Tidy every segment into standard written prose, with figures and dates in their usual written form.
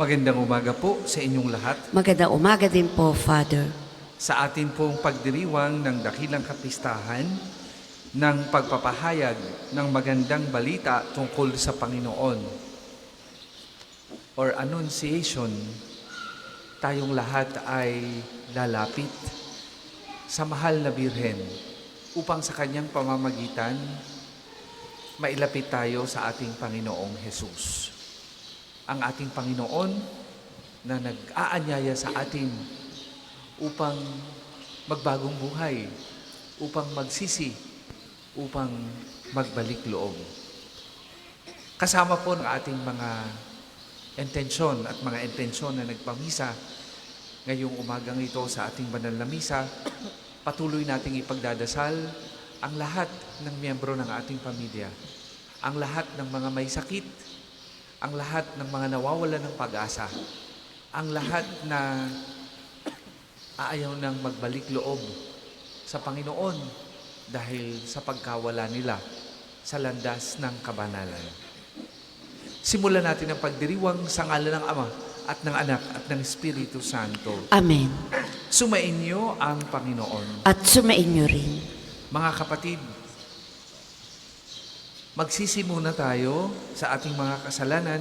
Magandang umaga po sa inyong lahat. Magandang umaga din po, Father. Sa atin pong pagdiriwang ng dakilang kapistahan ng pagpapahayag ng magandang balita tungkol sa Panginoon or Annunciation, tayong lahat ay lalapit sa mahal na Birhen upang sa kanyang pamamagitan mailapit tayo sa ating Panginoong Hesus. Ang ating Panginoon na nag-aanyaya sa atin upang magbagong buhay, upang magsisi, upang magbalik loob. Kasama po ng ating mga intensyon at mga intensyon na nagpamisa ngayong umagang ito sa ating banal na misa, patuloy nating ipagdadasal ang lahat ng miyembro ng ating pamilya, ang lahat ng mga may sakit, ang lahat ng mga nawawalan ng pag-asa, ang lahat na ayaw nang magbalik loob sa Panginoon dahil sa pagkawala nila sa landas ng kabanalan. Simulan natin ang pagdiriwang sa ngalan ng Ama at ng Anak at ng Espiritu Santo. Amen. Sumainyo ang Panginoon. At sumainyo rin. Mga kapatid, magsisi muna tayo sa ating mga kasalanan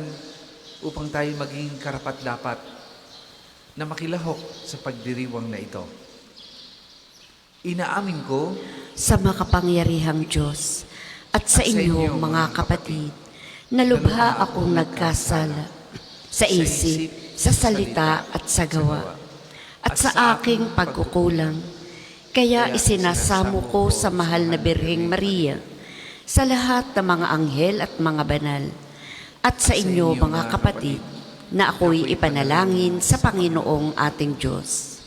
upang tayo maging karapat-dapat na makilahok sa pagdiriwang na ito. Inaamin ko Sa makapangyarihang Diyos at sa inyo, mga kapatid, na lubha akong nagkasala sa isip, sa salita at sa gawa, at sa aking pagkukulang. Kaya isinasamo ko sa mahal na Birheng Maria, sa lahat ng mga anghel at mga banal, at sa inyo, mga kapatid, na ako'y ipanalangin sa Panginoong ating Diyos.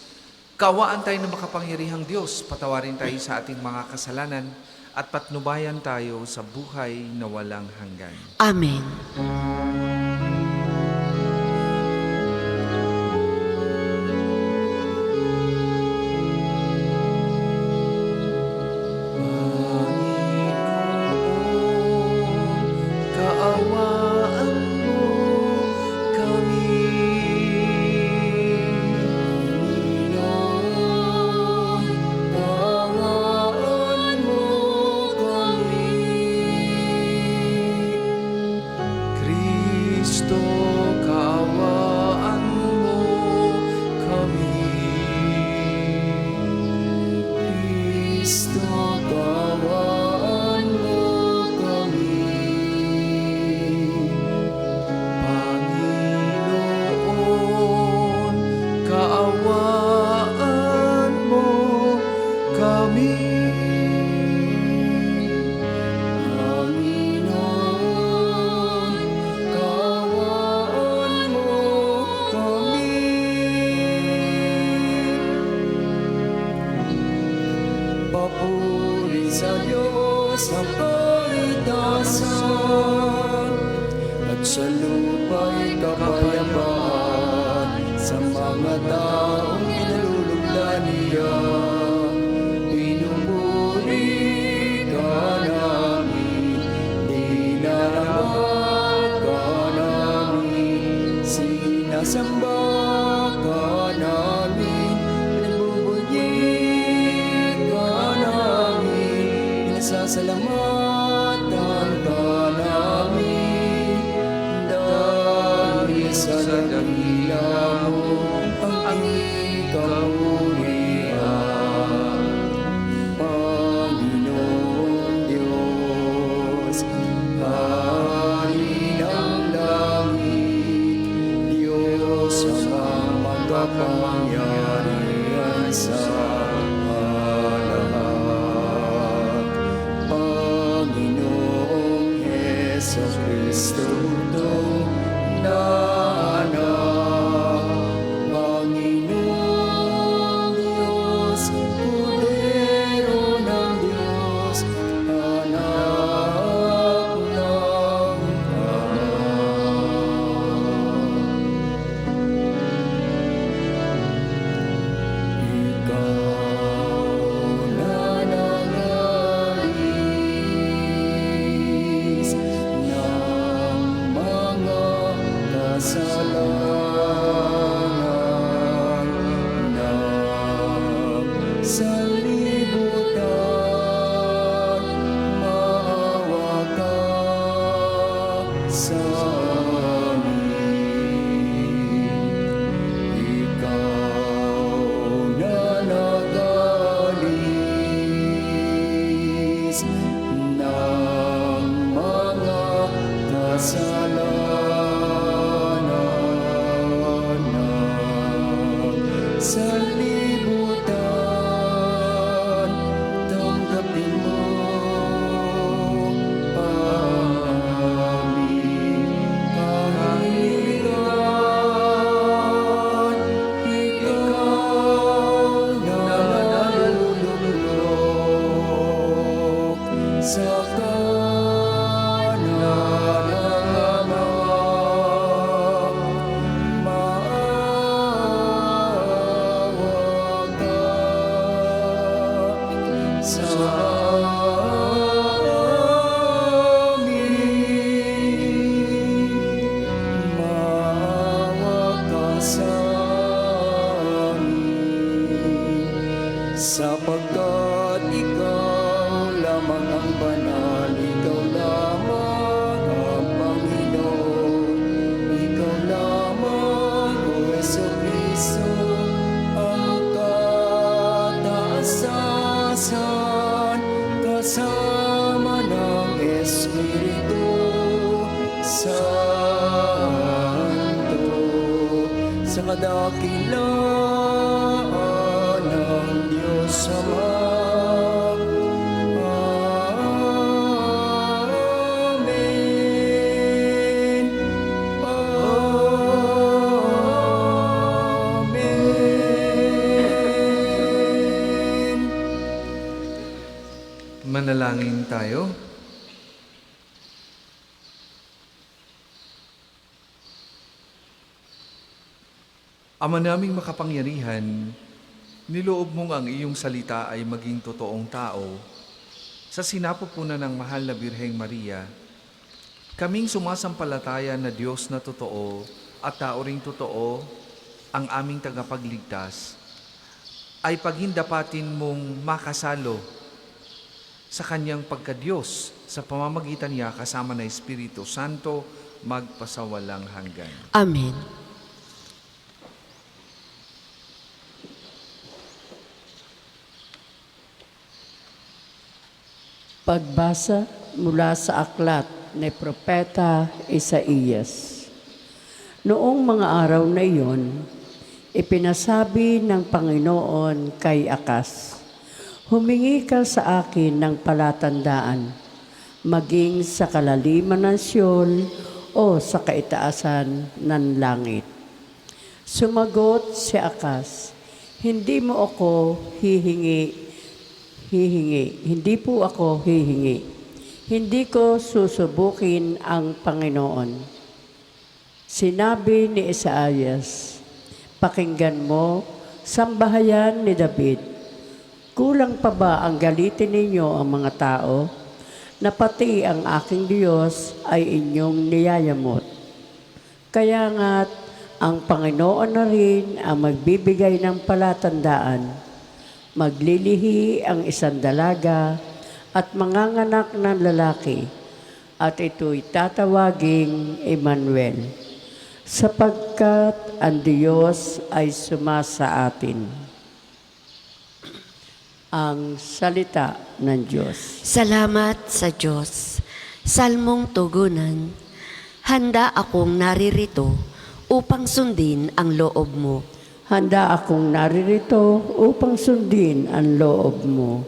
Kaawaan tayo ng makapangyarihang Diyos, patawarin tayo sa ating mga kasalanan at patnubayan tayo sa buhay na walang hanggan. Amen. Kaawaan mo kami. Kaawaan mo kami. Kristo, kaawaan mo kami. Kristo, kaawaan mo kami. Panginoon, kaawaan mo kami. Panginoon, kaawaan mo kami. Papuri sa Diyos ang kaligtasan, at sa lupa'y kapayapaan sa mga taong inalulugdan niya. Pinupuri ka namin, dinaraman ka namin, sinasamba ka namin, pinagbubunyi ka namin, pinasasalamatan ka namin, dahil sa dakila mo ang ikapurihan. Panginoong Diyos, Hari ng langit, Diyos ang makapangyarihan sa lahat. Panginoong Jesucristo, na anak, Panginoong Diyos, Kordero ng Diyos, anak ng Ama. sa kadakilaan ng Diyos Ama. Amen. Amen. Manalangin tayo. Ama naming makapangyarihan, niloob mong ang iyong salita ay maging totoong tao. Sa sinapupunan ng mahal na Birheng Maria, kaming sumasampalataya na Diyos na totoo at tao ring totoo ang aming tagapagligtas, ay pagindapatin mong makasalo sa kanyang pagka-Diyos sa pamamagitan niya kasama na Espiritu Santo magpasawalang hanggan. Amen. Pagbasa mula sa aklat ni Propeta Isaías. Noong mga araw na iyon, ipinasabi ng Panginoon kay Akas, "Humingi ka sa akin ng palatandaan, maging sa kalaliman ng Siyol o sa kaitaasan ng langit." Sumagot si Akas, hindi po ako hihingi. Hindi ko susubukin ang Panginoon. Sinabi ni Isaías, "Pakinggan mo, sambahayan ni David. Kulang pa ba ang galitin ninyo ang mga tao, na pati ang aking Diyos ay inyong niyayamot? Kaya nga't ang Panginoon na rin ang magbibigay ng palatandaan. Maglilihi ang isang dalaga at manganganak ng lalaki, at ito'y tatawaging Emmanuel, sapagkat ang Diyos ay sumasa atin." Ang salita ng Diyos. Salamat sa Diyos. Salmong tugunan. Handa akong naririto upang sundin ang loob mo. Handa akong naririto upang sundin ang loob mo.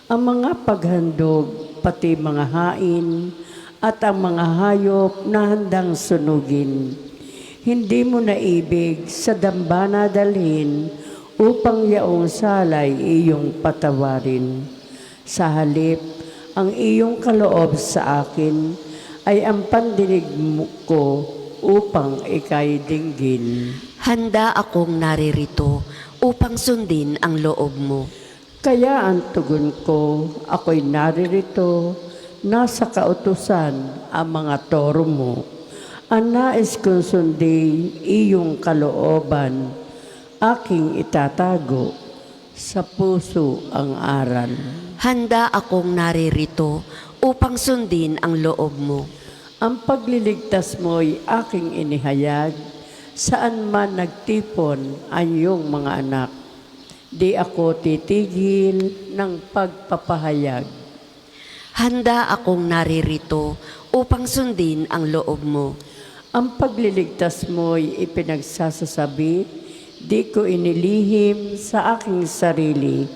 Ang mga paghandog, pati mga hain, at ang mga hayop na handang sunugin, hindi mo naibig sa dambana dalhin upang yaong salay iyong patawarin. Sa halip, ang iyong kaloob sa akin ay ang pandinig ko upang ika'y dinggin. Handa akong naririto upang sundin ang loob mo. Kaya ang tugon ko, ako'y naririto, nasa kautusan ang mga toro mo. Ang nais kong sundin iyong kalooban, aking itatago, sa puso ang aral. Handa akong naririto upang sundin ang loob mo. Ang pagliligtas mo'y aking inihayag, saan man nagtipon ang iyong mga anak. Di ako titigil ng pagpapahayag. Handa akong naririto upang sundin ang loob mo. Ang pagliligtas mo'y ipinagsasasabi, di ko inilihim sa aking sarili,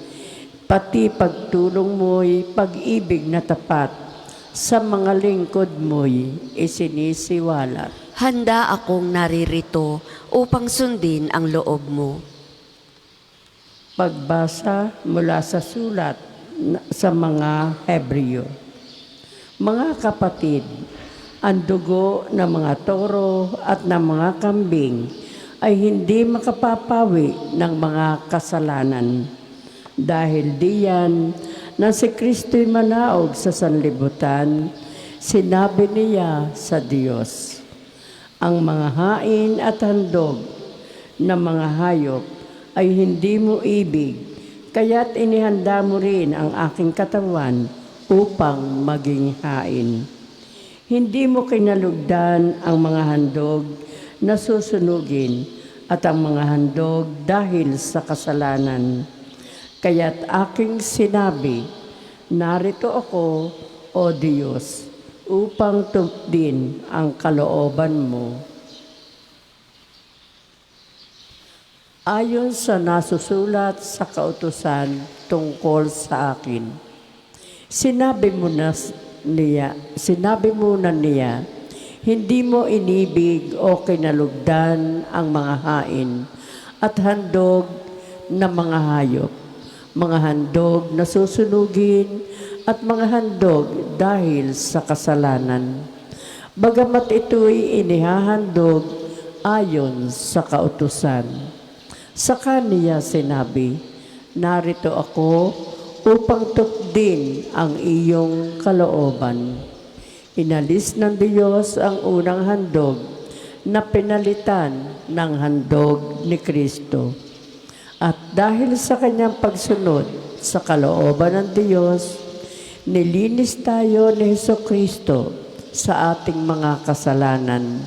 pati pagtulong mo'y pag-ibig na tapat, sa mga lingkod mo'y isinisiwalat. Handa akong naririto upang sundin ang loob mo. Pagbasa mula sa sulat sa mga Hebreo. Mga kapatid, ang dugo ng mga toro at ng mga kambing ay hindi makapapawi ng mga kasalanan. Dahil diyan na si Kristo'y manaog sa sanlibutan, sinabi niya sa Diyos, "Ang mga hain at handog ng mga hayop ay hindi mo ibig, kaya't inihanda mo rin ang aking katawan upang maging hain. Hindi mo kinalugdan ang mga handog na susunugin at ang mga handog dahil sa kasalanan. Kaya't aking sinabi, narito ako, O Diyos, upang tupdin ang kalooban mo." ayon sa nasusulat sa kautusan tungkol sa akin. Sinabi mo na niya, hindi mo inibig o kinalugdan ang mga hain at handog na mga hayop, mga handog na susunugin at mga handog dahil sa kasalanan. Bagamat ito'y inihahandog ayon sa kautusan. Sa kaniya sinabi, narito ako upang tukdin ang iyong kalooban. Inalis ng Diyos ang unang handog na pinalitan ng handog ni Kristo. At dahil sa kanyang pagsunod sa kalooban ng Diyos, nilinis tayo ni Hesukristo sa ating mga kasalanan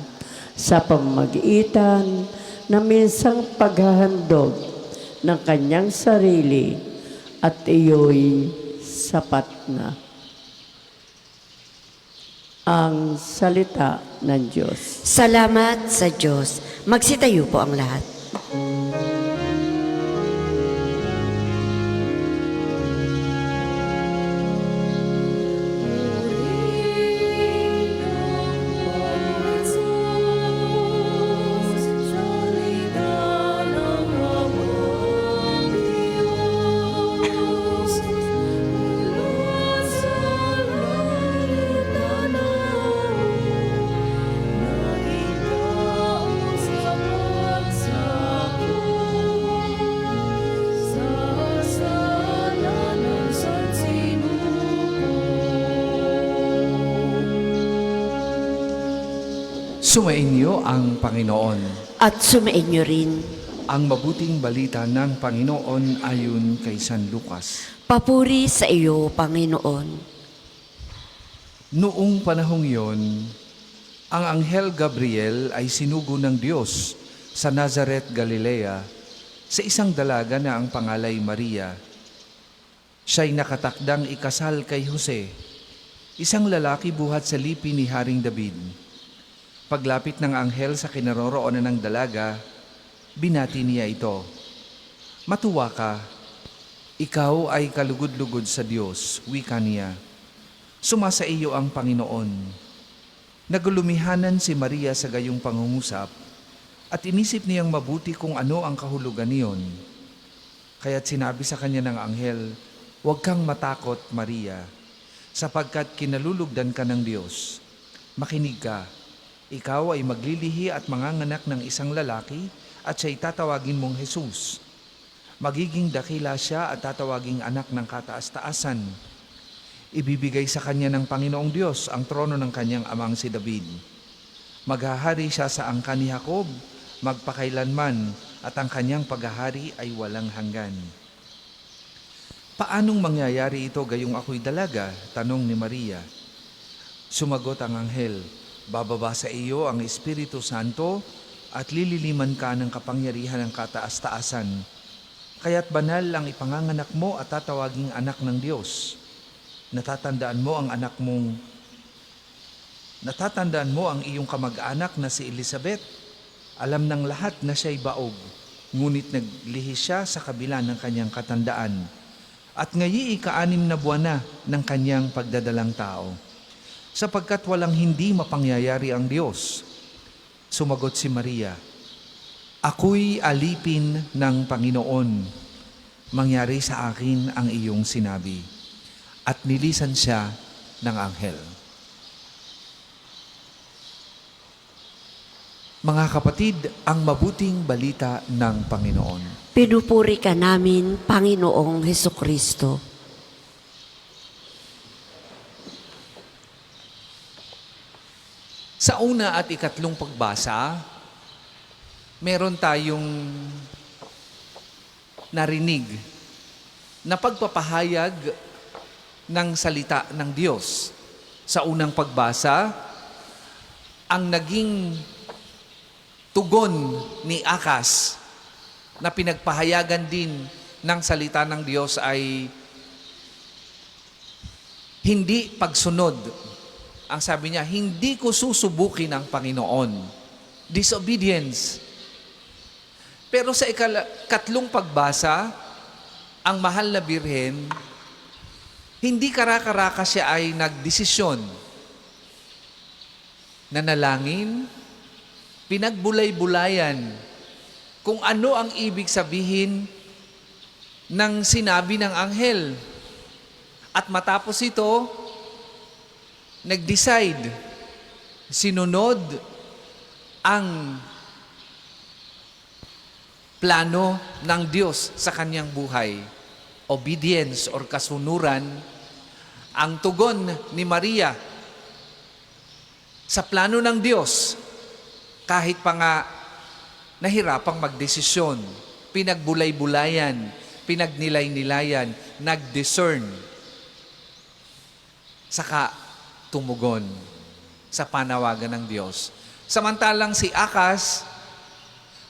sa pamamagitan na minsang paghahandog ng kanyang sarili at iyo'y sapat na. Ang salita ng Diyos. Salamat sa Diyos. Magsitayo po ang lahat. Sumainyo ang Panginoon. At sumainyo rin. Ang mabuting balita ng Panginoon ayon kay San Lucas. Papuri sa iyo, Panginoon. Noong panahong yon, ang anghel Gabriel ay sinugo ng Diyos sa Nazareth, Galilea, sa isang dalaga na ang pangalay Maria. Siya'y nakatakdang ikasal kay Jose, isang lalaki buhat sa lipi ni Haring David. Paglapit ng anghel sa kinaroroonan ng dalaga, binati niya ito. Matuwa ka, ikaw ay kalugod-lugod sa Diyos, wika niya. Sumasa iyo ang Panginoon. Nagulumihanan si Maria sa gayong pangungusap at inisip niyang mabuti kung ano ang kahulugan niyon. Kaya't sinabi sa kanya ng anghel, huwag kang matakot, Maria, sapagkat kinalulugdan ka ng Diyos. Makinig ka. Ikaw ay maglilihi at manganganak ng isang lalaki at siya'y tatawagin mong Jesus. Magiging dakila siya at tatawaging anak ng kataas-taasan. Ibibigay sa kanya ng Panginoong Diyos ang trono ng kanyang amang si David. Maghahari siya sa angkan ni Jacob, magpakailanman, at ang kanyang paghahari ay walang hanggan. Paanong mangyayari ito gayong ako'y dalaga? Tanong ni Maria. Sumagot ang anghel, bababa sa iyo ang Espiritu Santo at lililiman ka ng kapangyarihan ng kataas-taasan. Kaya't banal ang ipanganganak mo at tatawaging anak ng Diyos. Natatandaan mo ang iyong kamag-anak na si Elizabeth. Alam ng lahat na siya'y baog, ngunit naglihi siya sa kabila ng kanyang katandaan. At ngayon ika-6 na buwan na ng kanyang pagdadalang tao. Sapagkat walang hindi mapangyayari ang Diyos. Sumagot si Maria, ako'y alipin ng Panginoon. Mangyari sa akin ang iyong sinabi. At nilisan siya ng anghel. Mga kapatid, ang mabuting balita ng Panginoon. Pinupuri ka namin, Panginoong Hesukristo. Sa una at ikatlong pagbasa, meron tayong narinig na pagpapahayag ng salita ng Diyos. Sa unang pagbasa, ang naging tugon ni Akas na pinagpahayagan din ng salita ng Diyos ay hindi pagsunod. Ang sabi niya, hindi ko susubukin ang Panginoon. Disobedience. Pero sa ikatlong pagbasa, ang mahal na birhen, hindi karaka-raka siya ay nagdesisyon. Nanalangin, pinagbulay-bulayan kung ano ang ibig sabihin ng sinabi ng anghel. At matapos ito, nag-decide, sinunod ang plano ng Diyos sa kanyang buhay. Obedience or kasunuran, ang tugon ni Maria sa plano ng Diyos, kahit pa nga nahirapang magdesisyon, pinagbulay-bulayan, pinagnilay-nilayan, nag-discern, saka tumugon sa panawagan ng Diyos. Samantalang si Akas,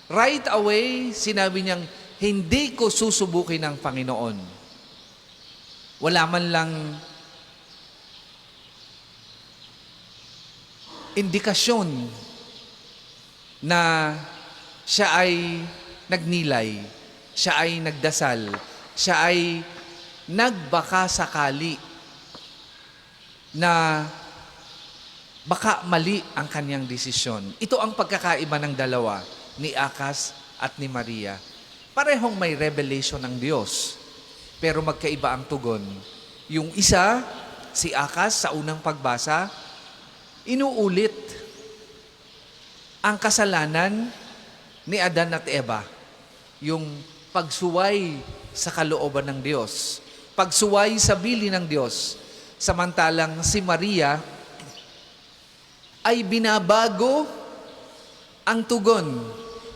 right away, sinabi niyang, hindi ko susubukin ng Panginoon. Wala man lang indikasyon na siya ay nagnilay, siya ay nagdasal, siya ay nagbaka sakali na baka mali ang kanyang desisyon. Ito ang pagkakaiba ng dalawa, ni Akas at ni Maria. Parehong may revelation ng Diyos, pero magkaiba ang tugon. Yung isa, si Akas sa unang pagbasa, inuulit ang kasalanan ni Adan at Eva. Yung pagsuway sa kalooban ng Diyos, pagsuway sa bili ng Diyos. Samantalang si Maria ay binabago ang tugon.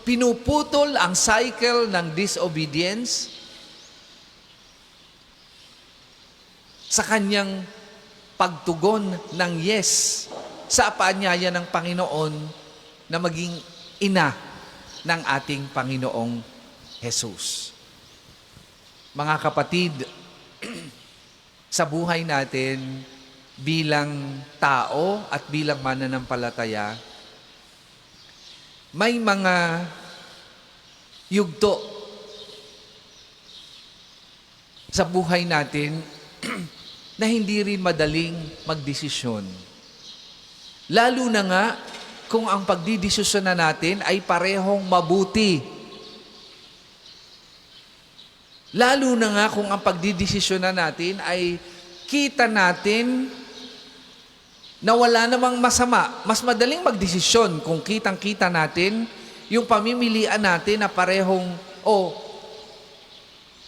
Pinuputol ang cycle ng disobedience sa kanyang pagtugon ng yes sa paanyaya ng Panginoon na maging ina ng ating Panginoong Jesus. Mga kapatid, sa buhay natin bilang tao at bilang mananampalataya, may mga yugto sa buhay natin na hindi rin madaling magdesisyon. Lalo na nga kung ang pagdidesisyon na natin ay parehong mabuti. Lalo na nga kung ang pagdidesisyon na natin ay kita natin na wala namang masama. Mas madaling magdesisyon kung kitang-kita natin yung pamimilian natin na parehong,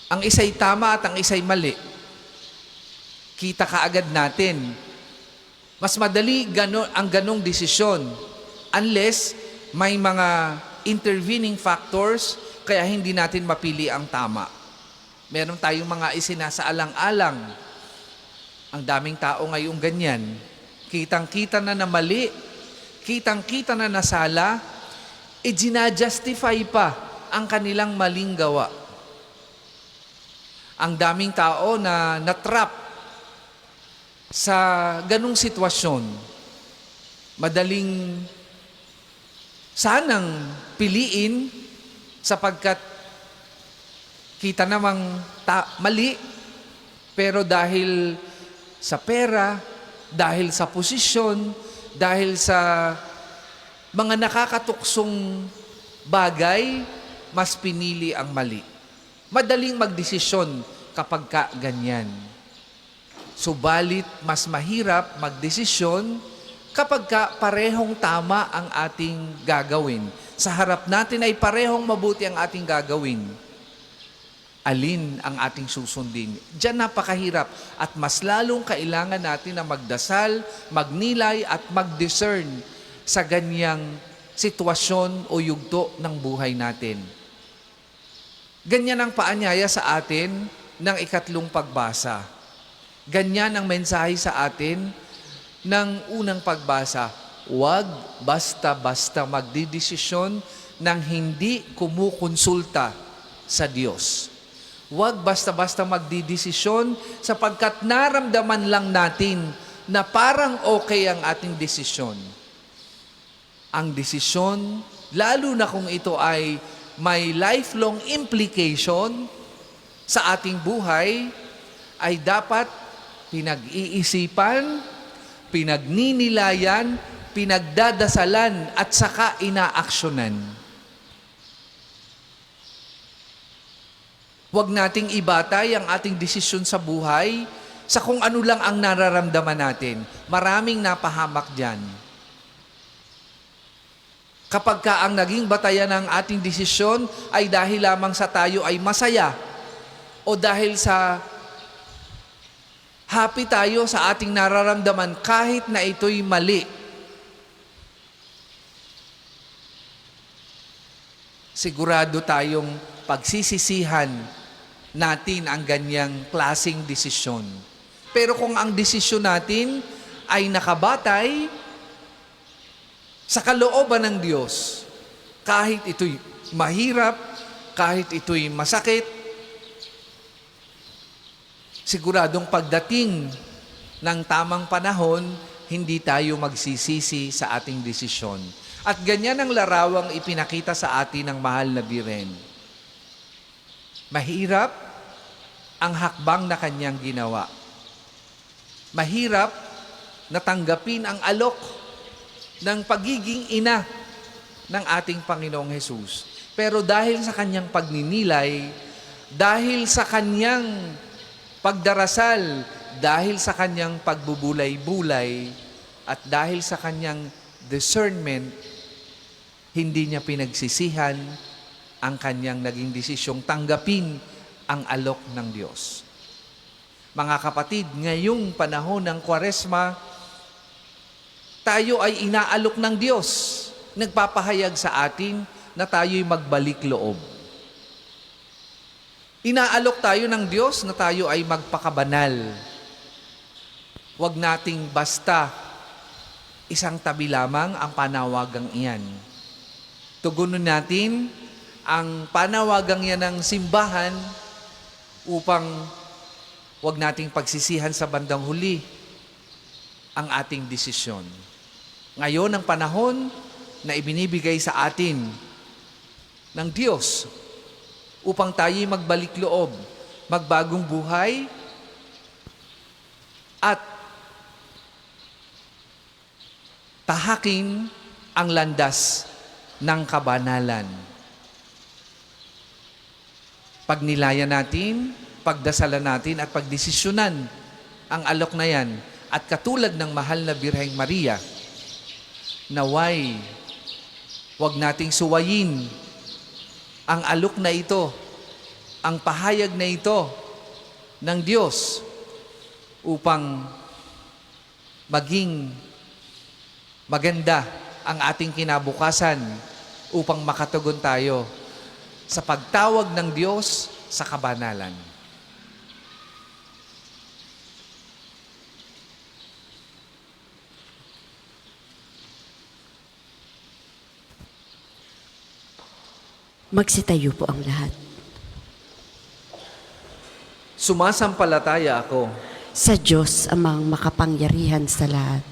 ang isa'y tama at ang isa'y mali. Kita kaagad natin. Mas madali ang ganong desisyon unless may mga intervening factors kaya hindi natin mapili ang tama. Meron tayong mga isinasaalang-alang. Ang daming tao ngayong ganyan. Kitang-kita na mali, kitang-kita na nasala, ginajustify pa ang kanilang maling gawa. Ang daming tao na natrap sa ganung sitwasyon. Madaling sanang piliin sapagkat kita namang mali, pero dahil sa pera, dahil sa posisyon, dahil sa mga nakakatuksong bagay, mas pinili ang mali. Madaling magdesisyon kapag ganyan. Subalit, mas mahirap magdesisyon kapag parehong tama ang ating gagawin. Sa harap natin ay parehong mabuti ang ating gagawin. Alin ang ating susundin? Diyan napakahirap at mas lalong kailangan natin na magdasal, magnilay at mag-discern sa ganyang sitwasyon o yugto ng buhay natin. Ganyan ang paanyaya sa atin ng ikatlong pagbasa. Ganyan ang mensahe sa atin ng unang pagbasa. Huwag basta-basta magdidesisyon nang hindi kumukonsulta sa Diyos. Huwag basta-basta magdidesisyon sapagkat naramdaman lang natin na parang okay ang ating desisyon. Ang desisyon, lalo na kung ito ay may lifelong implication sa ating buhay, ay dapat pinag-iisipan, pinagninilayan, pinagdadasalan at saka inaaksyonan. Huwag nating ibatay ang ating desisyon sa buhay sa kung ano lang ang nararamdaman natin. Maraming napahamak dyan. Kapag ka ang naging batayan ng ating desisyon ay dahil lamang sa tayo ay masaya o dahil sa happy tayo sa ating nararamdaman kahit na ito'y mali. Sigurado tayong pagsisisihan natin ang ganyang klaseng desisyon. Pero kung ang desisyon natin ay nakabatay sa kalooban ng Diyos, kahit ito'y mahirap, kahit ito'y masakit, siguradong pagdating ng tamang panahon, hindi tayo magsisisi sa ating desisyon. At ganyan ang larawang ipinakita sa atin ng mahal na Birhen. Mahirap ang hakbang na kanyang ginawa. Mahirap na tanggapin ang alok ng pagiging ina ng ating Panginoong Hesus. Pero dahil sa kanyang pagninilay, dahil sa kanyang pagdarasal, dahil sa kanyang pagbubulay-bulay, at dahil sa kanyang discernment, hindi niya pinagsisihan ang kanyang naging desisyong tanggapin ang alok ng Diyos. Mga kapatid, ngayong panahon ng Kwaresma, tayo ay inaalok ng Diyos. Nagpapahayag sa atin na tayo'y magbalik loob. Inaalok tayo ng Diyos na tayo ay magpakabanal. Huwag nating basta isang tabi lamang ang panawagang iyan. Tugunin natin ang panawagang yan ng simbahan upang huwag nating pagsisihan sa bandang huli ang ating desisyon. Ngayon ang panahon na ibinibigay sa atin ng Diyos upang tayo'y magbalik loob, magbagong buhay, at tahakin ang landas ng kabanalan. Pagnilayan natin, pagdasalan natin at pagdesisyonan ang alok na yan. At katulad ng mahal na Birheng Maria, naway, huwag nating suwayin ang alok na ito, ang pahayag na ito ng Diyos upang maging maganda ang ating kinabukasan upang makatugon tayo sa pagtawag ng Diyos sa kabanalan. Magsitayo po ang lahat. Sumasampalataya ako Sa Diyos amang makapangyarihan sa lahat,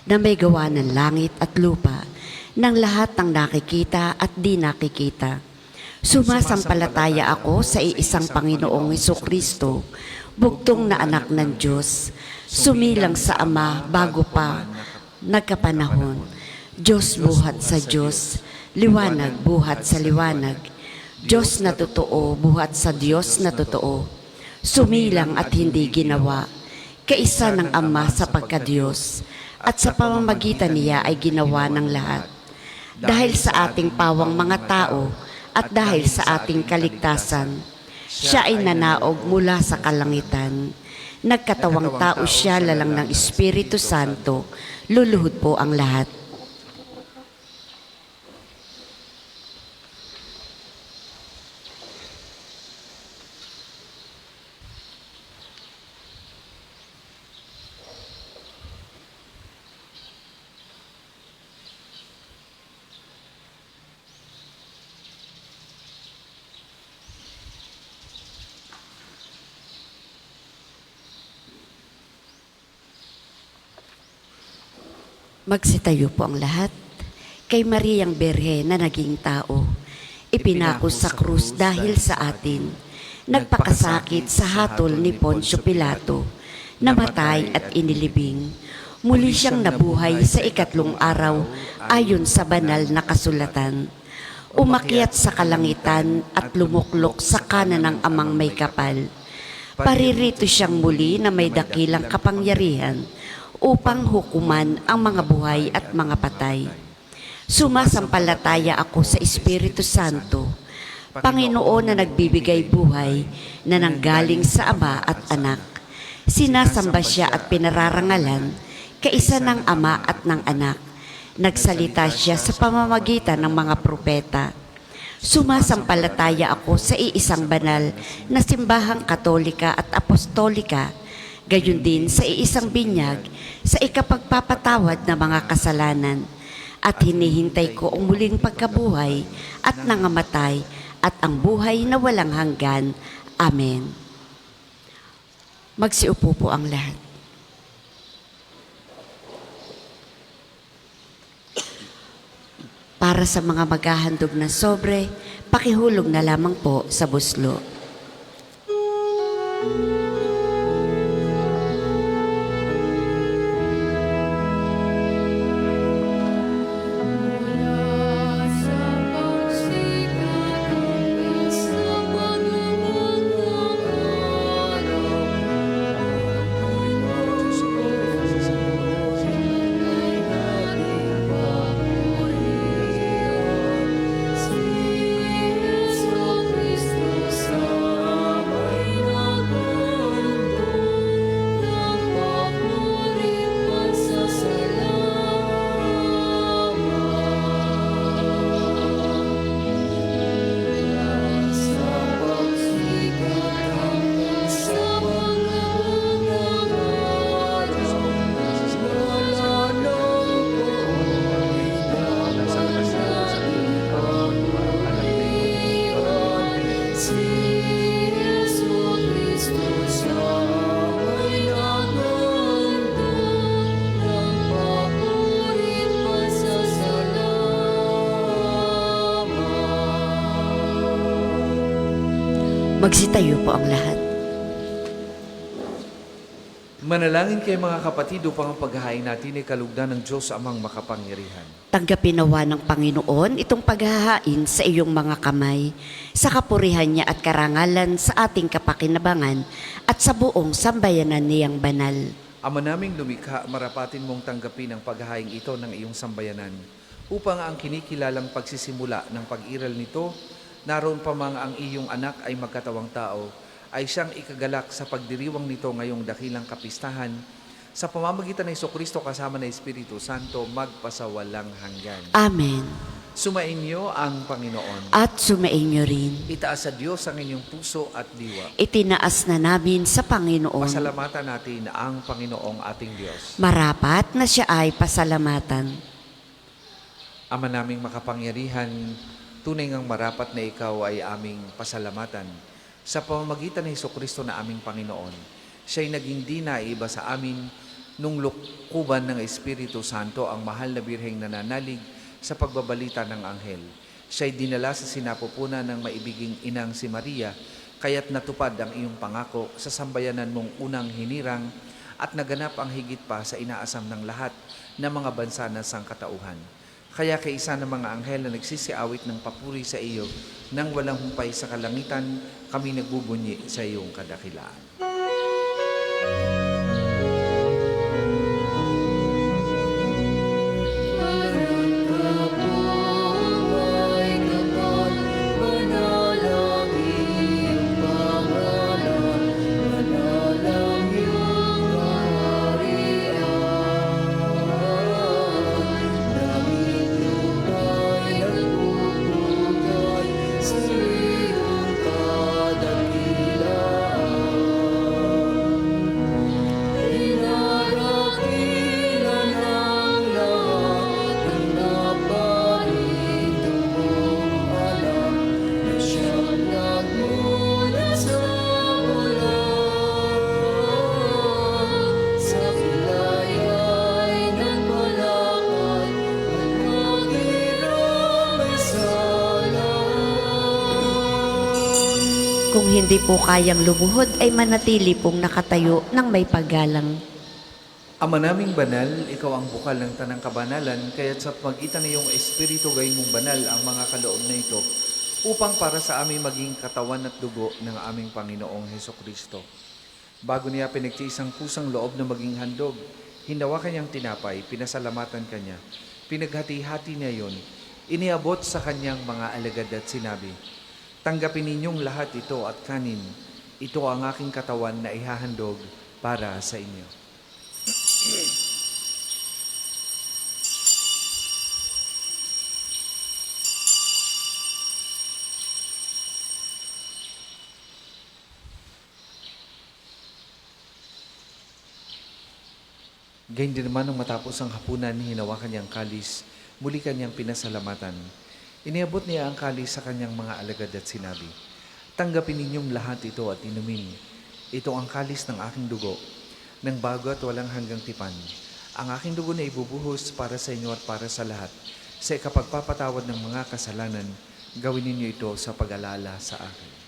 na may gawa ng langit at lupa, ng lahat ng nakikita at di nakikita. Sumasampalataya ako sa iisang Panginoong Hesukristo, bugtong na anak ng Diyos, sumilang sa Ama bago pa nagkapanahon. Diyos buhat sa Diyos, liwanag buhat sa liwanag. Diyos na totoo buhat sa Diyos na totoo. Sumilang at hindi ginawa. Kaisa ng Ama sa pagka-Diyos, at sa pamamagitan niya ay ginawa ng lahat. Dahil sa ating pawang mga tao, at dahil sa ating kaligtasan, siya ay nanaog mula sa kalangitan. Nagkatawang tao siya lalang ng Espiritu Santo, luluhod po ang lahat. Magsitayo po ang lahat. Kay Mariang Birhen na naging tao, ipinako sa krus dahil sa atin, nagpakasakit sa hatol ni Poncio Pilato, namatay at inilibing, muli siyang nabuhay sa ikatlong araw ayon sa banal na kasulatan. Umakyat sa kalangitan at lumuklok sa kanan ng Amang may kapal. Paririto siyang muli na may dakilang kapangyarihan upang hukuman ang mga buhay at mga patay. Sumasampalataya ako sa Espiritu Santo, Panginoon na nagbibigay buhay na nanggaling sa Ama at Anak. Sinasamba siya at pinararangalan, kaisa ng Ama at ng Anak. Nagsalita siya sa pamamagitan ng mga propeta. Sumasampalataya ako sa iisang banal na simbahang katolika at apostolika, gayon din sa iisang binyag sa ikapagpapatawad ng mga kasalanan, at hinihintay ko ang muling pagkabuhay at nangamatay at ang buhay na walang hanggan. Amen. Magsiupo po ang lahat. Para sa mga maghahandog na sobre, pakihulog na lamang po sa buslo. Magsitayo po ang lahat. Manalangin kayo mga kapatid upang ang paghahain natin ay kalugdan ng Diyos Amang makapangyarihan. Tanggapin nawa ng Panginoon itong paghahain sa iyong mga kamay, sa kapurihan niya at karangalan sa ating kapakinabangan at sa buong sambayanan niyang banal. Ama naming lumikha, marapatin mong tanggapin ang paghahain ito ng iyong sambayanan upang ang kinikilalang pagsisimula ng pag-iral nito, naroon pa mang ang iyong anak ay magkatawang tao, ay siyang ikagalak sa pagdiriwang nito ngayong dakilang kapistahan, sa pamamagitan ng Jesucristo kasama ng Espiritu Santo, magpasawalang hanggan. Amen. Sumainyo ang Panginoon. At sumainyo rin. Itaas sa Diyos ang inyong puso at diwa. Itinaas na namin sa Panginoon. Pasalamatan natin ang Panginoong ating Diyos. Marapat na siya ay pasalamatan. Ama naming makapangyarihan, tunay ngang marapat na ikaw ay aming pasalamatan. Sa pamamagitan ng Jesucristo na aming Panginoon, siya'y naging di naiba sa amin nung lukuban ng Espiritu Santo ang mahal na birheng nananalig sa pagbabalita ng anghel. Siya'y dinala sa sinapupunan ng maibiging inang si Maria, kaya't natupad ang iyong pangako sa sambayanan mong unang hinirang at naganap ang higit pa sa inaasam ng lahat ng mga bansa ng sangkatauhan. Kaya kaisa ng mga anghel na nagsisiawit ng papuri sa iyo, nang walang humpay sa kalangitan, kami nagbubunyi sa iyong kadakilaan. kung hindi po kayang lumuhod ay manatili pong nakatayo ng may paggalang. Ama naming banal, ikaw ang bukal ng tanang kabanalan, kaya't sa pagitan ng iyong Espiritu gawin mong banal ang mga kaloob na ito, upang para sa aming maging katawan at dugo ng aming Panginoong Heso Kristo. Bago niya pinagtiisang pusang loob na maging handog, hinawakan niyang tinapay, pinasalamatan kanya, pinaghati-hati niya yon, iniabot sa kanyang mga alagad at sinabi, "Tanggapin ninyong lahat ito at kanin, ito ang aking katawan na ihahandog para sa inyo." Gayun din naman nung matapos ang hapunan, hinawakan niyang kalis, muli kanyang pinasalamatan. Iniabot niya ang kalis sa kanyang mga alagad at sinabi, "Tanggapin ninyong lahat ito at inumin. Ito ang kalis ng aking dugo, ng bago at walang hanggang tipan. Ang aking dugo na ibubuhos para sa inyo at para sa lahat. Sa ikapagpapatawad ng mga kasalanan, gawin ninyo ito sa pag-alala sa akin."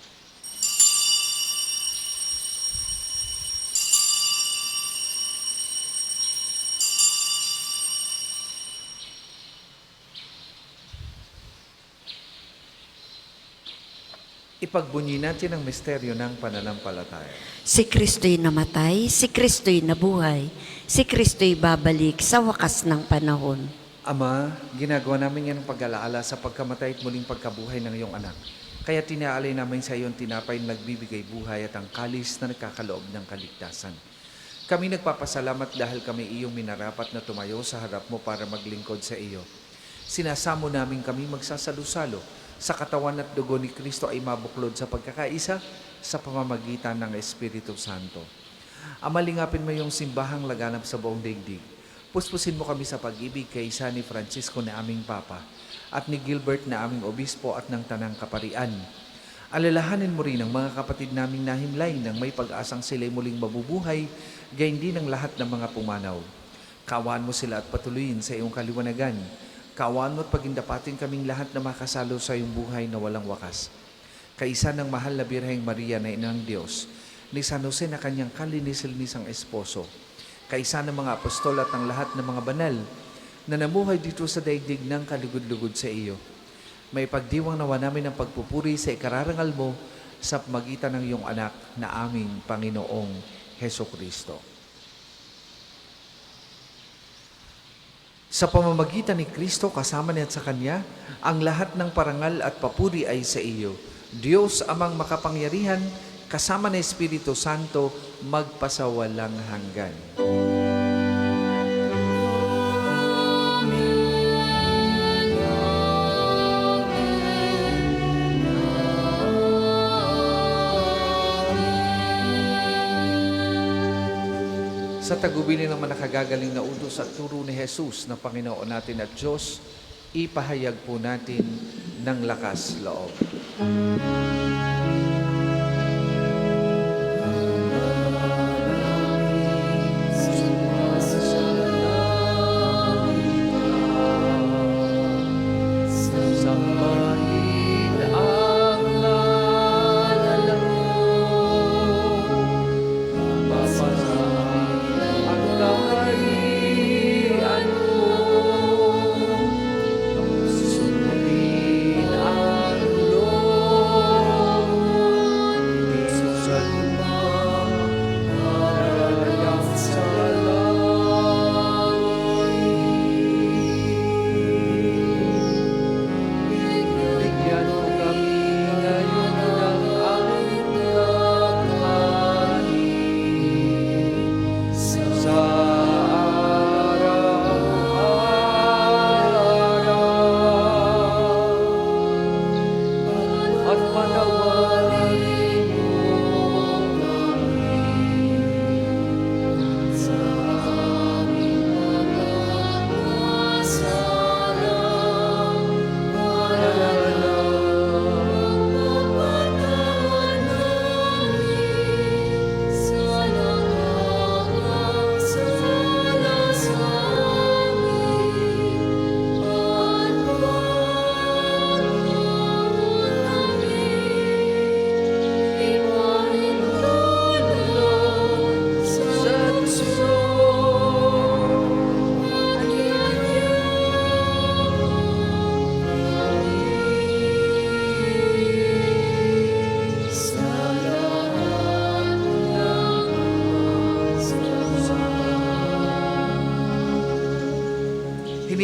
Ipagbunyi natin ang misteryo ng pananampalataya. Si Kristo'y namatay, si Kristo'y nabuhay, si Kristo'y babalik sa wakas ng panahon. Ama, ginagawa namin yan ng pag-alaala sa pagkamatay at muling pagkabuhay ng iyong anak. Kaya tinaalay namin sa iyong tinapay na nagbibigay buhay at ang kalis na nagkakaloob ng kaligtasan. Kami nagpapasalamat dahil kami iyong minarapat na tumayo sa harap mo para maglingkod sa iyo. Sinasamo namin kami magsasalo-salo sa katawan at dugo ni Kristo ay mabuklod sa pagkakaisa sa pamamagitan ng Espiritu Santo. Amalingapin mo yung simbahang laganap sa buong daigdig. Puspusin mo kami sa pag-ibig kay isa ni Francisco na aming Papa at ni Gilbert na aming Obispo at ng Tanang Kaparian. Alalahanin mo rin ang mga kapatid naming nahimlay nang may pag-asang sila'y muling mabubuhay, gayon din ang lahat ng mga pumanaw. Kaawaan mo sila at patuloyin sa iyong kaliwanagan. Kaawaan mo at pagindapatin kaming lahat na makasalo sa iyong buhay na walang wakas. Kaisa ng mahal na Birheng Maria na Ina ng Diyos, ni San Jose na kanyang kalinis-linisang esposo, kaisa ng mga apostol at ang lahat ng mga banal na namuhay dito sa daigdig ng kalugod-lugod sa iyo. May pagdiwang nawa namin ang pagpupuri sa ikararangal mo sa pamagitan ng iyong anak na aming Panginoong Heso Kristo. Sa pamamagitan ni Kristo, kasama niya at sa Kanya, ang lahat ng parangal at papuri ay sa iyo. Diyos amang makapangyarihan, kasama ng Espiritu Santo, magpasawalang hanggan. Sa tagubilin naman nakagagaling na utos at turo ni Jesus na Panginoon natin at Diyos, ipahayag po natin ng lakas loob.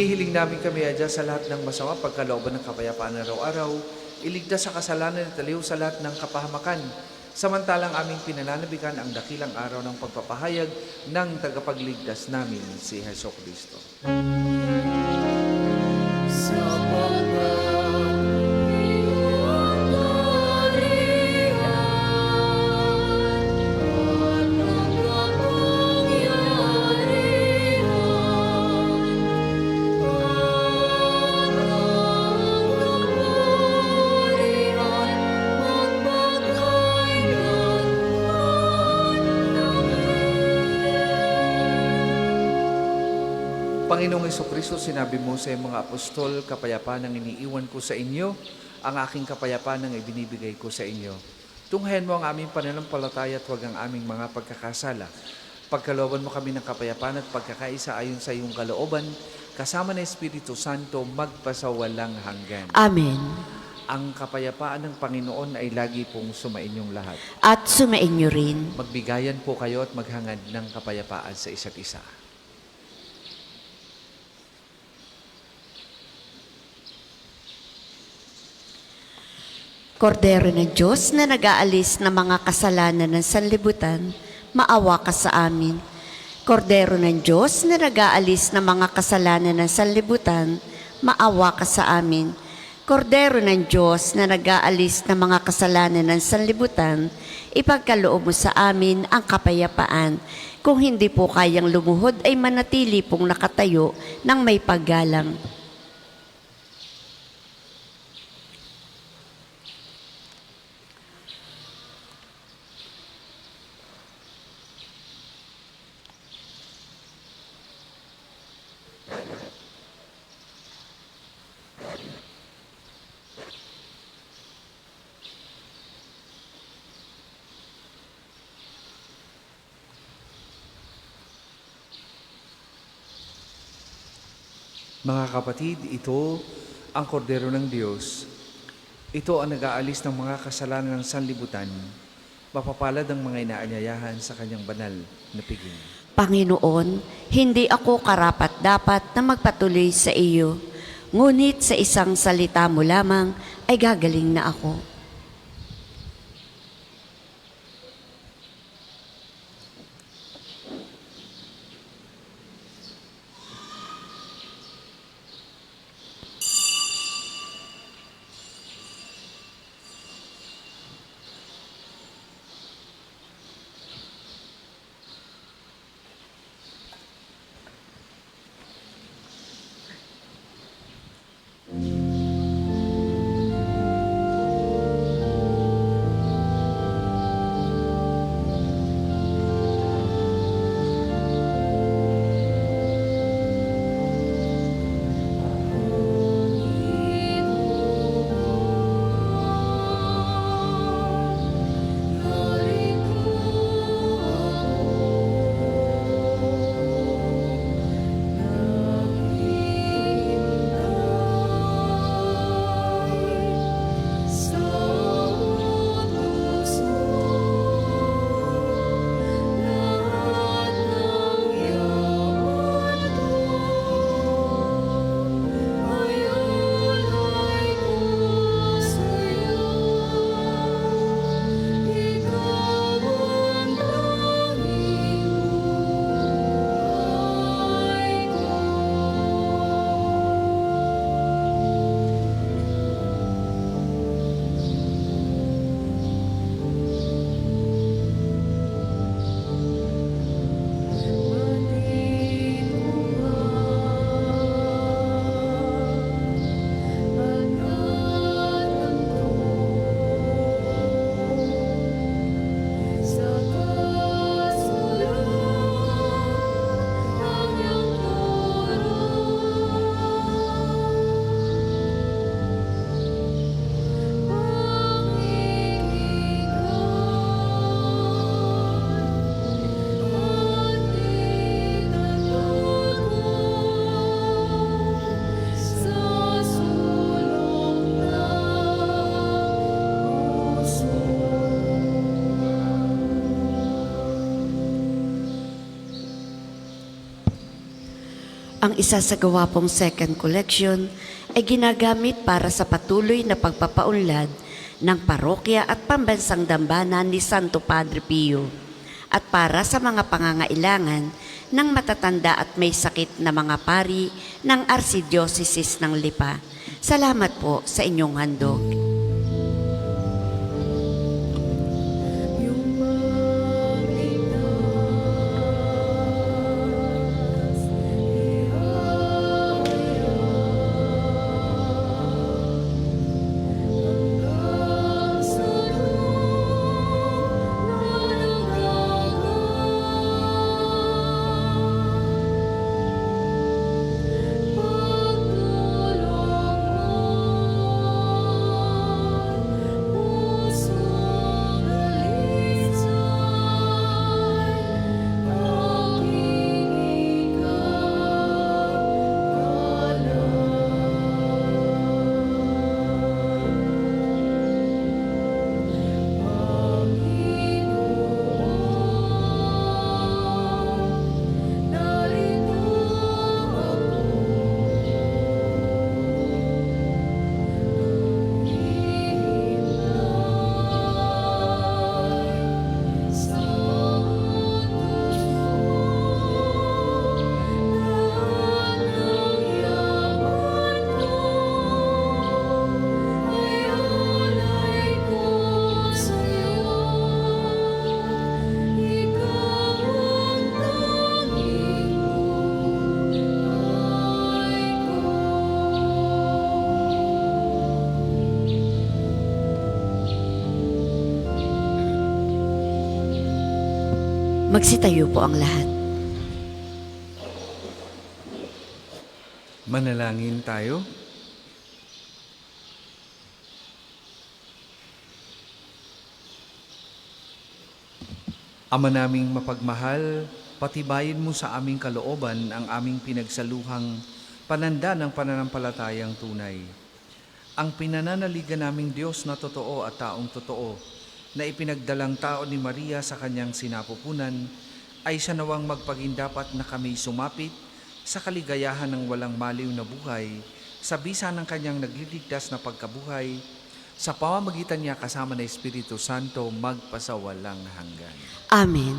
Hinihiling namin kami, Adya, sa lahat ng masama, pagkalooban ng kapayapaan araw-araw, iligtas sa kasalanan at aliw sa lahat ng kapahamakan. Samantalang aming pinananabikan ang dakilang araw ng pagpapahayag ng tagapagligtas namin, si Heso Kristo. Panginoong Hesukristo, sinabi mo sa mga apostol, kapayapaan ang iniiwan ko sa inyo, ang aking kapayapaan ang ibinibigay ko sa inyo. Tunghayan mo ang aming pananampalataya at huwag ang aming mga pagkakasala. Pagkalooban mo kami ng kapayapaan at pagkakaisa ayon sa iyong kalooban, kasama ng Espiritu Santo, magpasawalang hanggan. Amen. Ang kapayapaan ng Panginoon ay lagi pong sumainyong lahat. At sumainyo rin. Magbigayan po kayo at maghangad ng kapayapaan sa isa't isa. Kordero ng Diyos na nag-aalis ng mga kasalanan ng sanlibutan, maawa ka sa amin. Kordero ng Diyos na nag-aalis ng mga kasalanan ng sanlibutan, maawa ka sa amin. Kordero ng Diyos na nag-aalis ng mga kasalanan ng sanlibutan, ipagkaloob mo sa amin ang kapayapaan. Kung hindi po kayang lumuhod ay manatili pong nakatayo ng may paggalang. Mga kapatid, ito ang kordero ng Diyos. Ito ang nag-aalis ng mga kasalanan ng sanlibutan. Mapapalad ang mga inaanyayahan sa kanyang banal na piging. Panginoon, hindi ako karapat-dapat na magpatuloy sa iyo, ngunit sa isang salita mo lamang ay gagaling na ako. Ang isasagawa pong second collection ay ginagamit para sa patuloy na pagpapaunlad ng parokya at pambansang dambana ni Santo Padre Pio at para sa mga pangangailangan ng matatanda at may sakit na mga pari ng Archdiocese ng Lipa. Salamat po sa inyong handog. Magsitayo po ang lahat. Manalangin tayo. Ama naming mapagmahal, patibayin mo sa aming kalooban ang aming pinagsaluhang pananda ng pananampalatayang tunay. Ang pinananaligan naming Diyos na totoo at taong totoo, na ipinagdalang tao ni Maria sa kanyang sinapupunan, ay siya nawang magpagindapat na kami sumapit sa kaligayahan ng walang maliw na buhay, sa bisa ng kanyang nagliligtas na pagkabuhay, sa pamamagitan niya kasama ng Espiritu Santo, magpasawalang hanggan. Amen.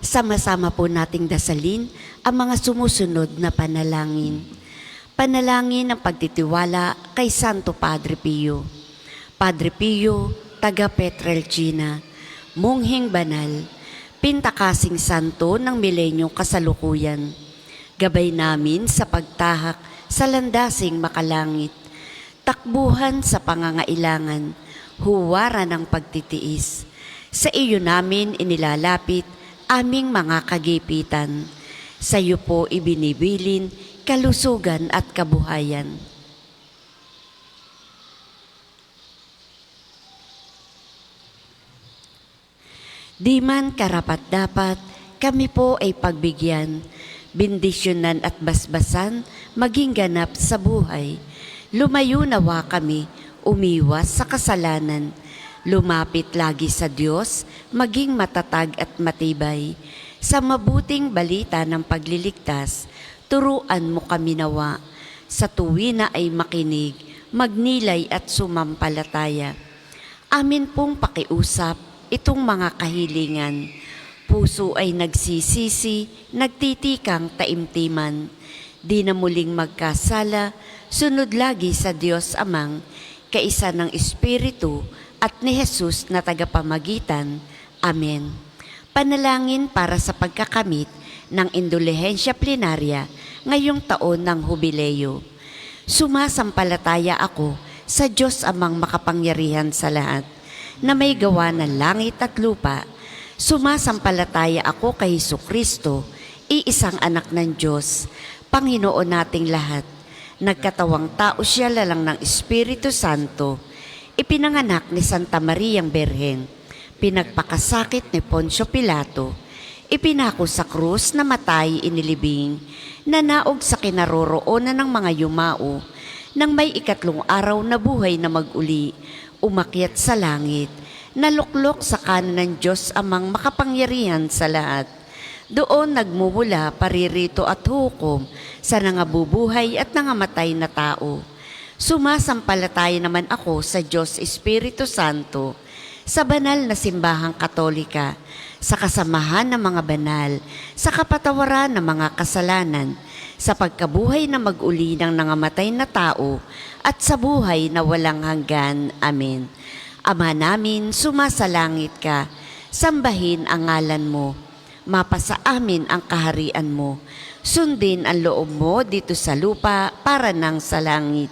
Sama-sama po nating dasalin ang mga sumusunod na panalangin. Panalangin ng pagtitiwala kay Santo Padre Pio. Padre Pio, taga Petrelcina, munghing banal, pintakasing santo ng milenyong kasalukuyan. Gabay namin sa pagtahak sa landasing makalangit, takbuhan sa pangangailangan, huwaran ng pagtitiis. Sa iyo namin inilalapit aming mga kagipitan. Sa iyo po ibinibilin kalusugan at kabuhayan. Di man karapat-dapat, kami po ay pagbigyan, bendisyonan at basbasan, maging ganap sa buhay. Lumayo nawa kami, umiwas sa kasalanan, lumapit lagi sa Diyos, maging matatag at matibay. Sa mabuting balita ng pagliligtas, turuan mo kami nawa. Sa tuwina ay makinig, magnilay at sumampalataya. Amin pong pakiusap, itong mga kahilingan, puso ay nagsisisi, nagtitikang taimtiman. Di na muling magkasala, sunod lagi sa Diyos Amang, kaisa ng Espiritu at ni Jesus na tagapamagitan. Amen. Panalangin para sa pagkakamit ng indulhensya plenarya ngayong taon ng Hubileo. Sumasampalataya ako sa Diyos Amang makapangyarihan sa lahat, na may gawa ng langit at lupa. Sumasampalataya ako kay Hesukristo, iisang anak ng Diyos, Panginoon nating lahat. Nagkatawang tao siya lalang ng Espiritu Santo, ipinanganak ni Santa Mariang Berhen, pinagpakasakit ni Poncio Pilato, ipinako sa krus na matay inilibing, nanaog sa kinaroroonan ng mga yumao, nang may ikatlong araw na buhay na mag-uli, umakyat sa langit, naluklok sa kanan ng Diyos Amang makapangyarihan sa lahat. Doon nagmumula paririto at hukom sa nangabubuhay at nangamatay na tao. Sumasampalataya naman ako sa Diyos Espiritu Santo, sa banal na simbahang katolika, sa kasamahan ng mga banal, sa kapatawaran ng mga kasalanan, sa pagkabuhay na mag-uli ng nangamatay na tao, at sa buhay na walang hanggan. Amen. Ama namin, sumasalangit ka, sambahin ang ngalan mo. Mapasa amin ang kaharian mo. Sundin ang loob mo dito sa lupa para nang sa langit.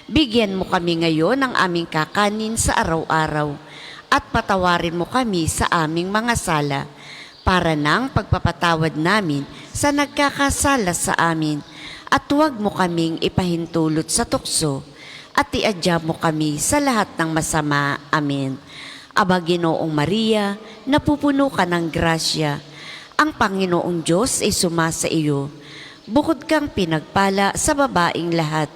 Bigyan mo kami ngayon ng aming kakanin sa araw-araw at patawarin mo kami sa aming mga sala para nang pagpapatawad namin sa nagkakasala sa amin, at huwag mo kaming ipahintulot sa tukso at iadya mo kami sa lahat ng masama. Amen. Aba Ginoong Maria, napupuno ka ng grasya, ang Panginoong Diyos ay sumasa iyo. Bukod kang pinagpala sa babaing lahat,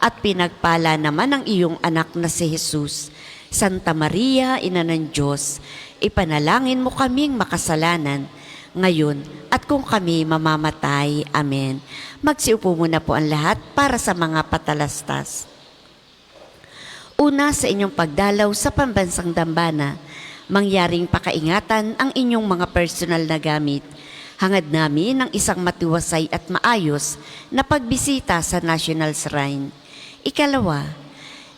at pinagpala naman ang iyong anak na si Jesus. Santa Maria, Ina ng Diyos, ipanalangin mo kaming makasalanan, ngayon at kung kami mamamatay. Amen. Magsiupo muna po ang lahat para sa mga patalastas. Una, sa inyong pagdalaw sa pambansang dambana, mangyaring pakaingatan ang inyong mga personal na gamit. Hangad namin ng isang matiwasay at maayos na pagbisita sa National Shrine. Ikalawa,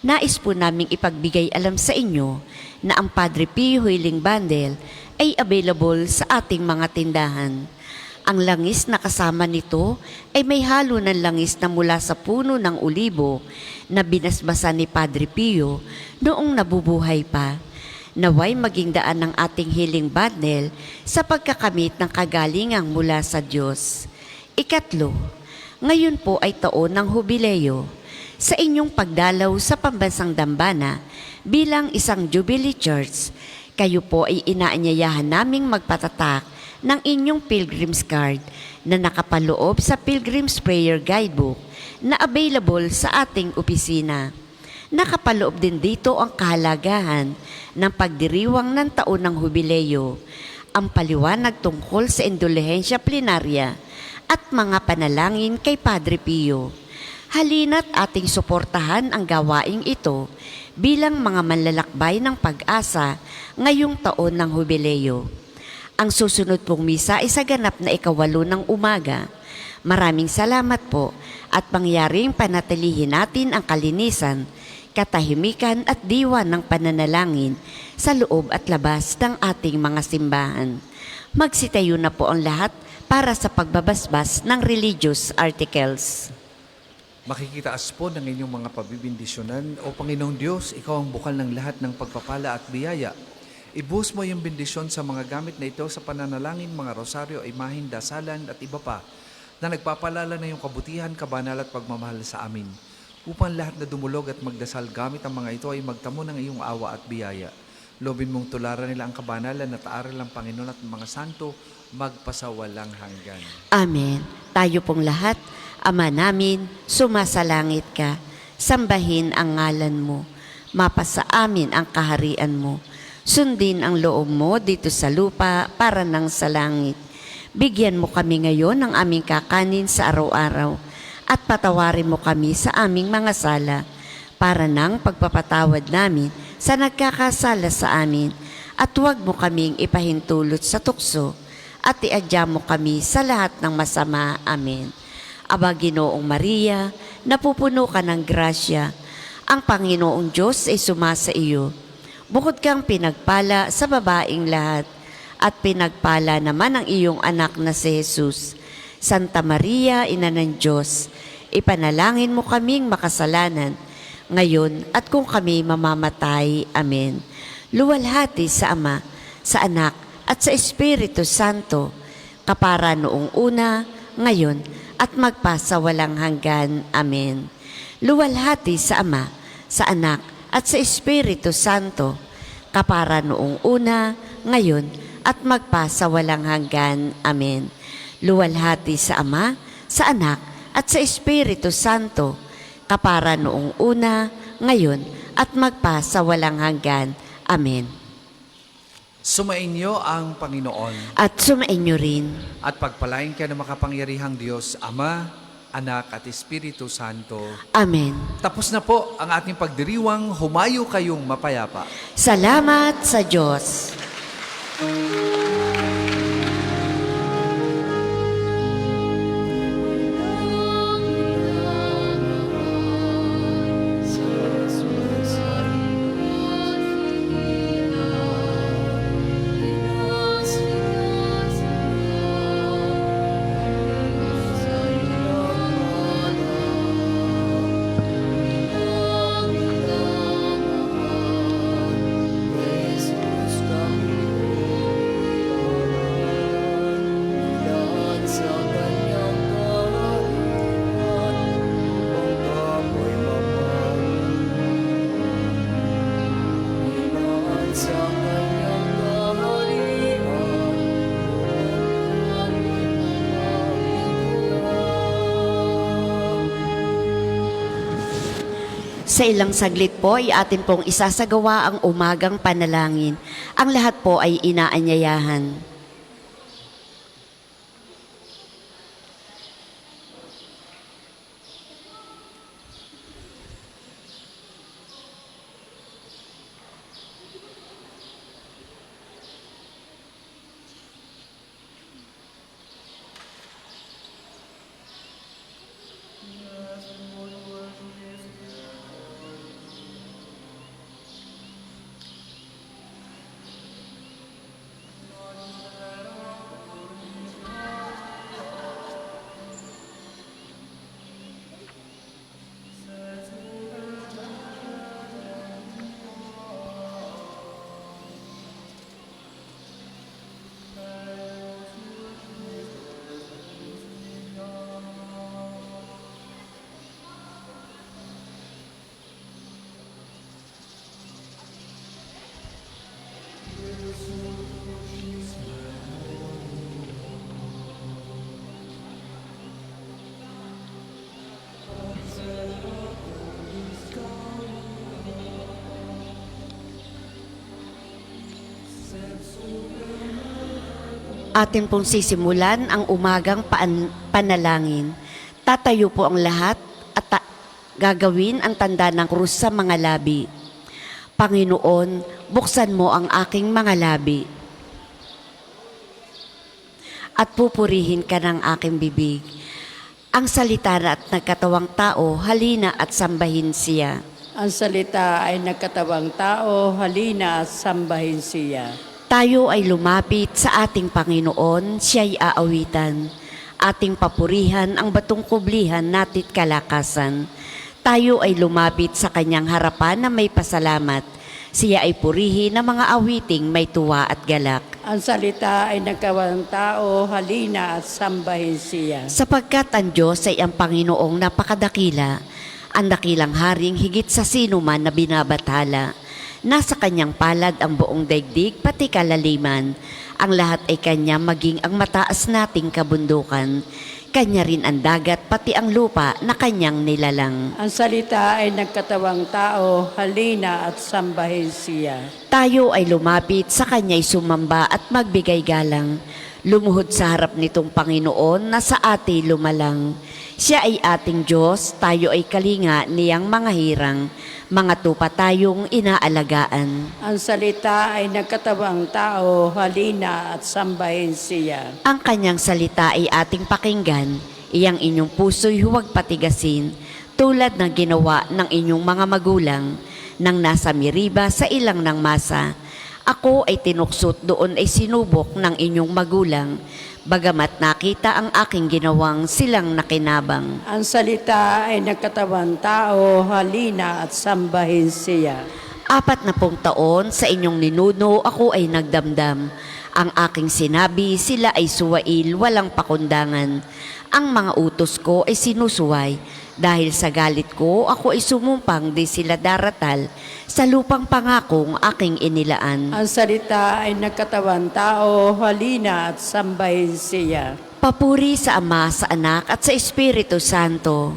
nais po naming ipagbigay alam sa inyo na ang Padre Pio Healing Bundle ay available sa ating mga tindahan. Ang langis na kasama nito ay may halo ng langis na mula sa puno ng olibo na binasbasan ni Padre Pio noong nabubuhay pa. Naway maging daan ng ating healing bundle sa pagkakamit ng kagalingang mula sa Diyos. Ikatlo, ngayon po ay taon ng hubileo. Sa inyong pagdalaw sa pambansang dambana bilang isang Jubilee Church, kayo po ay inaanyayahan naming magpatatak ng inyong Pilgrim's Card na nakapaloob sa Pilgrim's Prayer Guidebook na available sa ating opisina. Nakapaloob din dito ang kahalagahan ng pagdiriwang ng taon ng hubileo, ang paliwanag tungkol sa indulhensya plenarya at mga panalangin kay Padre Pio. Halina't ating suportahan ang gawaing ito bilang mga manlalakbay ng pag-asa ngayong taon ng hubileo. Ang susunod pong misa ay sa ganap na 8:08 ng umaga. Maraming salamat po at pangyaring panatilihin natin ang kalinisan, katahimikan at diwa ng pananalangin sa loob at labas ng ating mga simbahan. Magsitayo na po ang lahat para sa pagbabasbas ng religious articles. Makikitaas po ng inyong mga pabibindisyonan. O Panginoong Diyos, Ikaw ang bukal ng lahat ng pagpapala at biyaya. Ibuhos mo yung bendisyon sa mga gamit na ito sa pananalangin, mga rosaryo, imahin, dasalan at iba pa na nagpapalala na yung kabutihan, kabanal at pagmamahal sa amin. Upang lahat na dumulog at magdasal gamit ang mga ito ay magtamo ng iyong awa at biyaya. Lobin mong tularan nila ang kabanalan at aaral ng Panginoon at mga santo magpasawalang hanggan. Amen. Tayo pong lahat, Ama namin, sumasalangit ka, sambahin ang ngalan mo, mapasa amin ang kaharian mo, sundin ang loob mo dito sa lupa para nang sa langit. Bigyan mo kami ngayon ng aming kakanin sa araw-araw at patawarin mo kami sa aming mga sala para nang pagpapatawad namin sa nagkakasala sa amin, at huwag mo kaming ipahintulot sa tukso at iadya mo kami sa lahat ng masama. Amen. Aba Ginoong Maria, napupuno ka ng grasya, ang Panginoong Diyos ay sumasa iyo. Bukod kang pinagpala sa babaing lahat, at pinagpala naman ang iyong anak na si Jesus. Santa Maria, Ina ng Diyos, ipanalangin mo kaming makasalanan, ngayon at kung kami mamamatay. Amen. Luwalhati sa Ama, sa Anak, at sa Espiritu Santo, kapara noong una, ngayon, at magpasawalang hanggan. Amen. Luwalhati sa Ama, sa Anak, at sa Espiritu Santo, kapara noong una, ngayon, at magpasawalang hanggan. Amen. Luwalhati sa Ama, sa Anak, at sa Espiritu Santo, kapara noong una, ngayon, at magpasawalang hanggan. Amen. Sumainyo ang Panginoon At sumainyo rin. at pagpalain ka ng makapangyarihang Diyos, Ama, Anak at Espiritu Santo. Amen. Tapos na po ang ating pagdiriwang, humayo kayong mapayapa. Salamat sa Diyos. Sa ilang saglit po ay atin pong isasagawa ang umagang panalangin. Ang lahat po ay inaanyayahan. Atin pong sisimulan ang umagang panalangin. Tatayo po ang lahat at gagawin ang tanda ng krus sa mga labi. Panginoon, buksan mo ang aking mga labi. At pupurihin ka ng aking bibig. Ang salita na at nagkatawang tao, halina at sambahin siya. Ang salita ay nagkatawang tao, halina at sambahin siya. Tayo ay lumapit sa ating Panginoon, siya'y aawitan. Ating papurihan ang batong kublihan natit kalakasan. Tayo ay lumapit sa kanyang harapan na may pasalamat. Siya ay purihin ng mga awiting may tuwa at galak. Ang salita ay nagkatawang tao, halina at sambahin siya. Sapagkat ang Diyos ay ang Panginoong napakadakila, ang dakilang haring higit sa sino man na binabathala. Nasa kanyang palad ang buong daigdig, pati kalaliman. Ang lahat ay kanya, maging ang mataas nating kabundukan. Kanya rin ang dagat, pati ang lupa na kanyang nilalang. Ang salita ay nagkatawang tao, halina at sambahin siya. Tayo ay lumapit sa kanya'y sumamba at magbigay galang. Lumuhod sa harap nitong Panginoon na sa ati lumalang. Siya ay ating Diyos, tayo ay kalinga niyang mga hirang. Mga tupa tayong inaalagaan. Ang salita ay nagkatawang tao, halina at sambahin siya. Ang kanyang salita ay ating pakinggan, iyang inyong puso'y huwag patigasin, tulad ng ginawa ng inyong mga magulang, nang nasa Meriba sa ilang ng masa. Ako ay tinuksot, doon ay sinubok ng inyong magulang, bagamat nakita ang aking ginawang silang nakinabang. Ang salita ay nagkatawang tao, halina at sambahin siya. 40 taon sa inyong ninuno ako ay nagdamdam. Ang aking sinabi, sila ay suwail, walang pakundangan. Ang mga utos ko ay sinusuway. Dahil sa galit ko, ako ay sumumpang di sila daratal sa lupang pangakong aking inilaan. Ang salita ay nagkatawang tao, halina at sambahin siya. Papuri sa Ama, sa Anak at sa Espiritu Santo.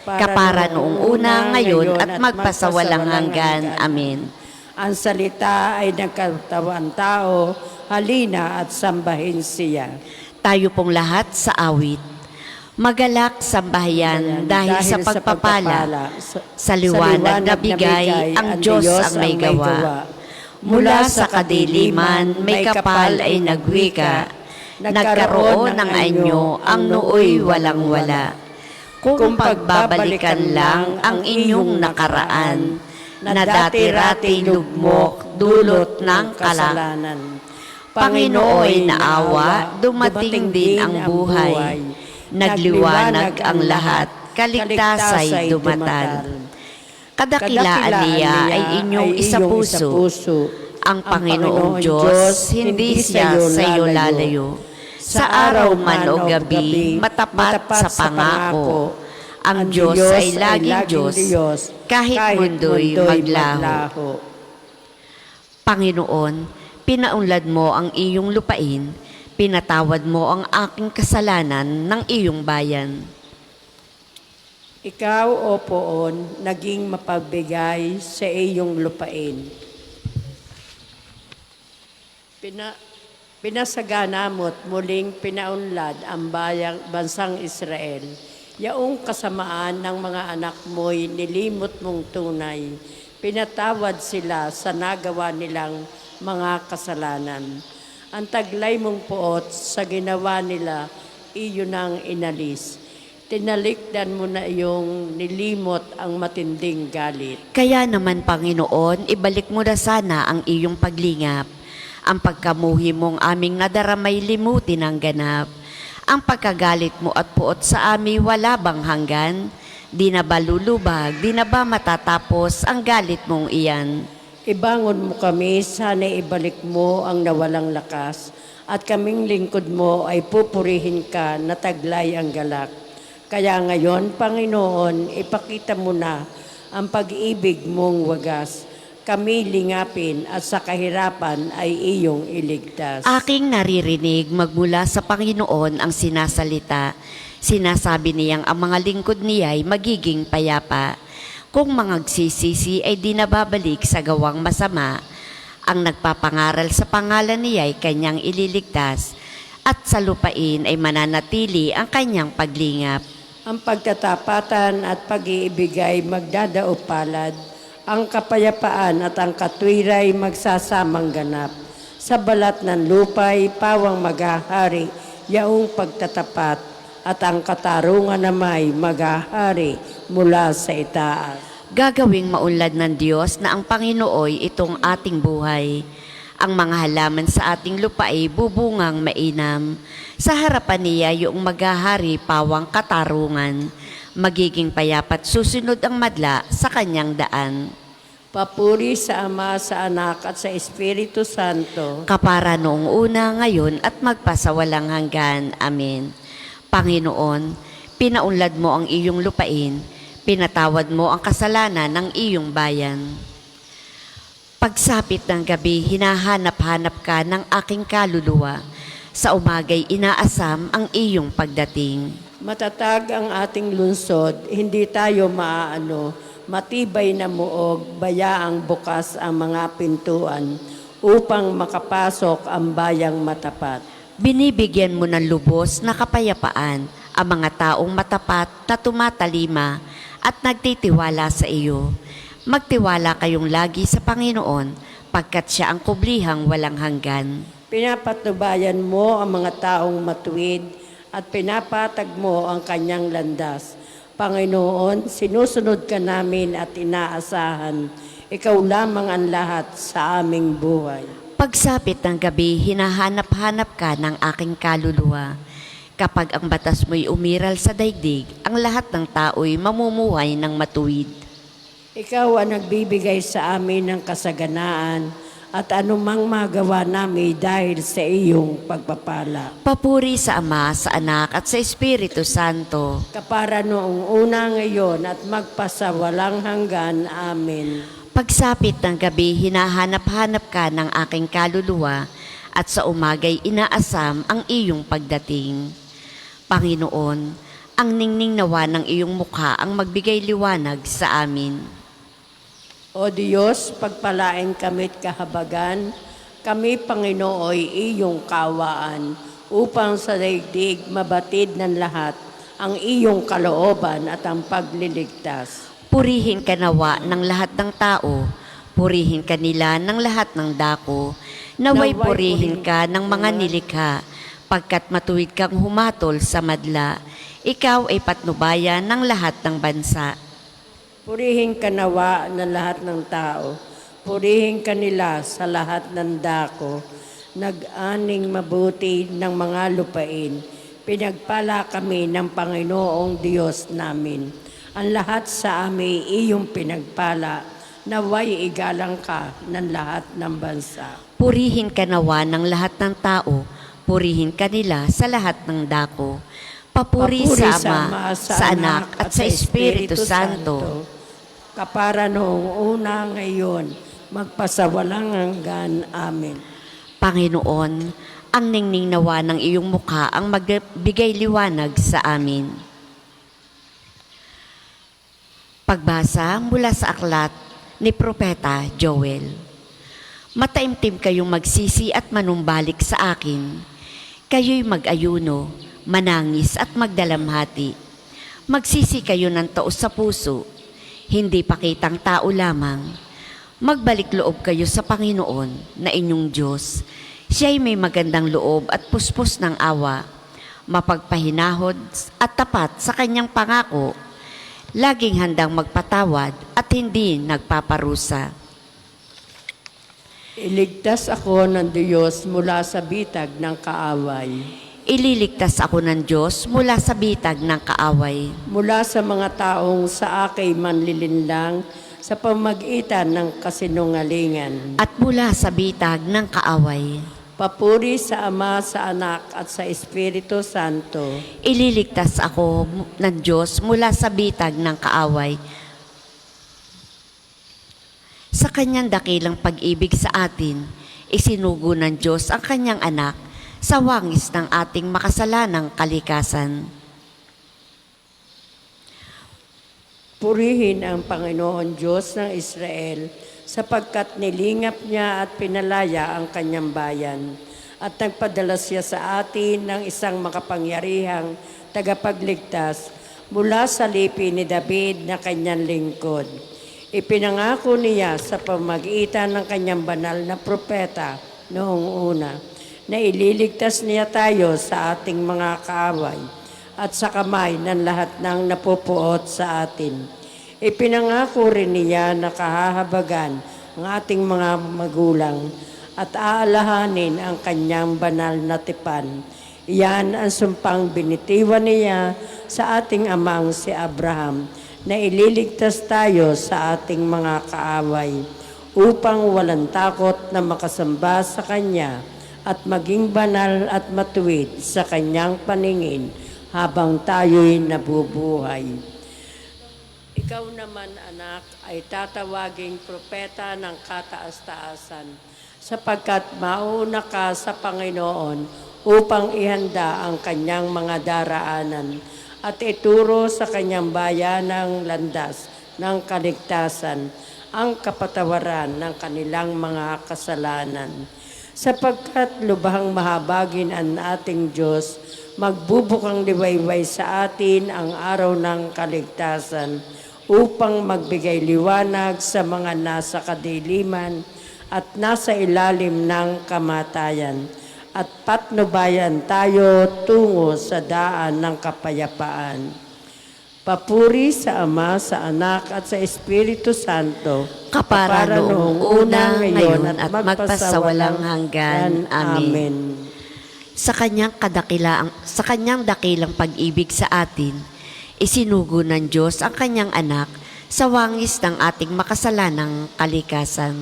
Kapara noong una, ngayon at magpasawalang hanggan. Amen. Ang salita ay nagkatawan tao, halina at sambahin siya. Tayo pong lahat sa awit. Magalak sambahayan dahil sa pagpapala, sa liwanag na bigay, ang Diyos ang may gawa. Mula sa kadiliman, may kapal ay nagwika, nagkaroon ng anyo, ang nooy walang-wala. Kung pagbabalikan lang ang inyong nakaraan, na dati-rati lugmok, dulot ng kasalanan. Panginooy na awa, dumating din ang buhay. Nagliwanag ang lahat, kaligtasay dumatal. Kadakilaan niya ay inyong isapuso. Ang Panginoong Diyos, hindi siya sa iyo lalayo. Sa araw man o gabi, matapat sa pangako. Ang Diyos ay laging Diyos, kahit mundo'y maglaho. Panginoon, pinaunlad mo ang iyong lupain, pinatawad mo ang aking kasalanan ng iyong bayan. Ikaw, O Poon, naging mapagbigay sa iyong lupain. Pinasagana mo't muling pinaunlad ang bansang Israel. Yaong kasamaan ng mga anak mo'y nilimot mong tunay. Pinatawad sila sa nagawa nilang mga kasalanan. Ang taglay mong puot sa ginawa nila, iyo nang inalis. Tinalikdan mo na iyong nilimot ang matinding galit. Kaya naman, Panginoon, ibalik mo na sana ang iyong paglingap. Ang pagkamuhi mong aming nadaramay limutin ang ganap. Ang pagkagalit mo at puot sa amin wala bang hanggan? Di na ba lulubag, di na ba matatapos ang galit mong iyan? Ibangon mo kami, sana ibalik mo ang nawalang lakas, at kaming lingkod mo ay pupurihin ka na taglay ang galak. Kaya ngayon, Panginoon, ipakita mo na ang pag-ibig mong wagas. Kami lingapin at sa kahirapan ay iyong iligtas. Aking naririnig magmula sa Panginoon ang sinasalita. Sinasabi niyang ang mga lingkod niya ay magiging payapa. Kung mangagsisisi ay di nababalik sa gawang masama, ang nagpapangaral sa pangalan niya ay kanyang ililigtas, at sa lupain ay mananatili ang kanyang paglingap. Ang pagtatapatan at pag-iibig ay magdadaupalad, ang kapayapaan at ang katwiray magsasamang ganap. Sa balat ng lupay, pawang maghahari, yaong pagtatapat, at ang katarungan na may maghahari mula sa itaas. Gagawing maunlad ng Diyos na ang Panginooy itong ating buhay. Ang mga halaman sa ating lupa ay bubungang mainam. Sa harapan niya yung maghahari pawang katarungan. Magiging payapat susunod ang madla sa kanyang daan. Papuri sa Ama, sa Anak at sa Espiritu Santo. Kapara noong una, ngayon at magpasawalang hanggan. Amen. Panginoon, pinaunlad mo ang iyong lupain, pinatawad mo ang kasalanan ng iyong bayan. Pagsapit ng gabi, hinahanap-hanap ka ng aking kaluluwa. Sa umagay, inaasam ang iyong pagdating. Matatag ang ating lungsod, hindi tayo matibay na muog, bayaang bukas ang mga pintuan, upang makapasok ang bayang matapat. Binibigyan mo ng lubos na kapayapaan ang mga taong matapat na tumatalima at nagtitiwala sa iyo. Magtiwala kayong lagi sa Panginoon pagkat siya ang kublihang walang hanggan. Pinapatubayan mo ang mga taong matuwid at pinapatag mo ang kanyang landas. Panginoon, sinusunod ka namin at inaasahan. Ikaw lamang ang lahat sa aming buhay. Pagsapit ng gabi, hinahanap-hanap ka ng aking kaluluwa. Kapag ang batas mo'y umiral sa daigdig, ang lahat ng tao'y mamumuhay ng matuwid. Ikaw ang nagbibigay sa amin ng kasaganaan at anumang magawa namin dahil sa iyong pagpapala. Papuri sa Ama, sa Anak at sa Espiritu Santo. Kapara noong una ngayon at magpasawalang hanggan. Amen. Pagsapit ng gabi, hinahanap-hanap ka ng aking kaluluwa at sa umagay inaasam ang iyong pagdating. Panginoon, ang ningning nawa ng iyong mukha ang magbigay liwanag sa amin. O Diyos, pagpalain kami't kahabagan, kami Panginooy iyong kawaan, upang sa daigdig mabatid ng lahat ang iyong kalooban at ang pagliligtas. Purihin ka nawa ng lahat ng tao, purihin ka nila ng lahat ng dako, naway purihin ka ng mga nilikha, pagkat matuwid kang humatol sa madla, ikaw ay patnubayan ng lahat ng bansa. Purihin ka nawa ng lahat ng tao, purihin ka nila sa lahat ng dako, nag-aning mabuti ng mga lupain, pinagpala kami ng Panginoong Diyos namin. Ang lahat sa amin iyong pinagpala, naway igalang ka ng lahat ng bansa. Purihin ka nawa ng lahat ng tao, purihin ka nila sa lahat ng dako. Papuri sa Ama, sa Anak, at sa Espiritu Santo. Kapara noong una ngayon, magpasawalang hanggan. Amen. Panginoon, ang ningning nawa ng iyong mukha ang magbigay liwanag sa amin. Pagbasa mula sa aklat ni Propeta Joel. Mataimtim kayong magsisi at manumbalik sa akin. Kayo'y mag-ayuno, manangis at magdalamhati. Magsisi kayo ng taos sa puso, hindi pakitang tao lamang. Magbalik loob kayo sa Panginoon na inyong Diyos. Siya'y may magandang loob at puspos ng awa, mapagpahinahod at tapat sa kanyang pangako, laging handang magpatawad at hindi nagpaparusa. Iligtas ako ng Diyos mula sa bitag ng kaaway, Ililigtas ako ng Diyos mula sa bitag ng kaaway, mula sa mga taong sa akin manlilinlang sa pamagitan ng kasinungalingan. at mula sa bitag ng kaaway. Papuri sa Ama, sa Anak, at sa Espiritu Santo. Ililigtas ako ng Diyos mula sa bitag ng kaaway. Sa kanyang dakilang pag-ibig sa atin, isinugo ng Diyos ang kanyang anak sa wangis ng ating makasalanang kalikasan. Purihin ang Panginoon Diyos ng Israel sapagkat nilingap niya at pinalaya ang kanyang bayan at nagpadala siya sa atin ng isang makapangyarihang tagapagligtas mula sa lipi ni David na kanyang lingkod. Ipinangako niya sa pamagitan ng kanyang banal na propeta noong una na ililigtas niya tayo sa ating mga kaaway at sa kamay ng lahat ng napupuot sa atin. Ipinangako rin niya na kahahabagan ang ating mga magulang at aalahanin ang kanyang banal na tipan. Iyan ang sumpang binitiwan niya sa ating amang si Abraham na ililigtas tayo sa ating mga kaaway upang walang takot na makasamba sa Kanya at maging banal at matuwid sa Kanyang paningin habang tayo'y nabubuhay. Ikaw naman, anak, ay tatawaging propeta ng kataas-taasan sapagkat mauna ka sa Panginoon upang ihanda ang Kanyang mga daraanan at ituro sa Kanyang bayan ng landas ng kaligtasan ang kapatawaran ng kanilang mga kasalanan. Sapagkat lubhang mahabagin ang ating Diyos, magbubukang liwayway sa atin ang araw ng kaligtasan upang magbigay liwanag sa mga nasa kadiliman at nasa ilalim ng kamatayan at patnubayan tayo tungo sa daan ng kapayapaan. Papuri sa Ama, sa Anak, at sa Espiritu Santo, Kapara noong una, ngayon, at magpasawalang hanggan. Amen. Sa kanyang dakilang pag-ibig sa atin, isinugo ng Diyos ang kanyang anak sa wangis ng ating makasalanang kalikasan.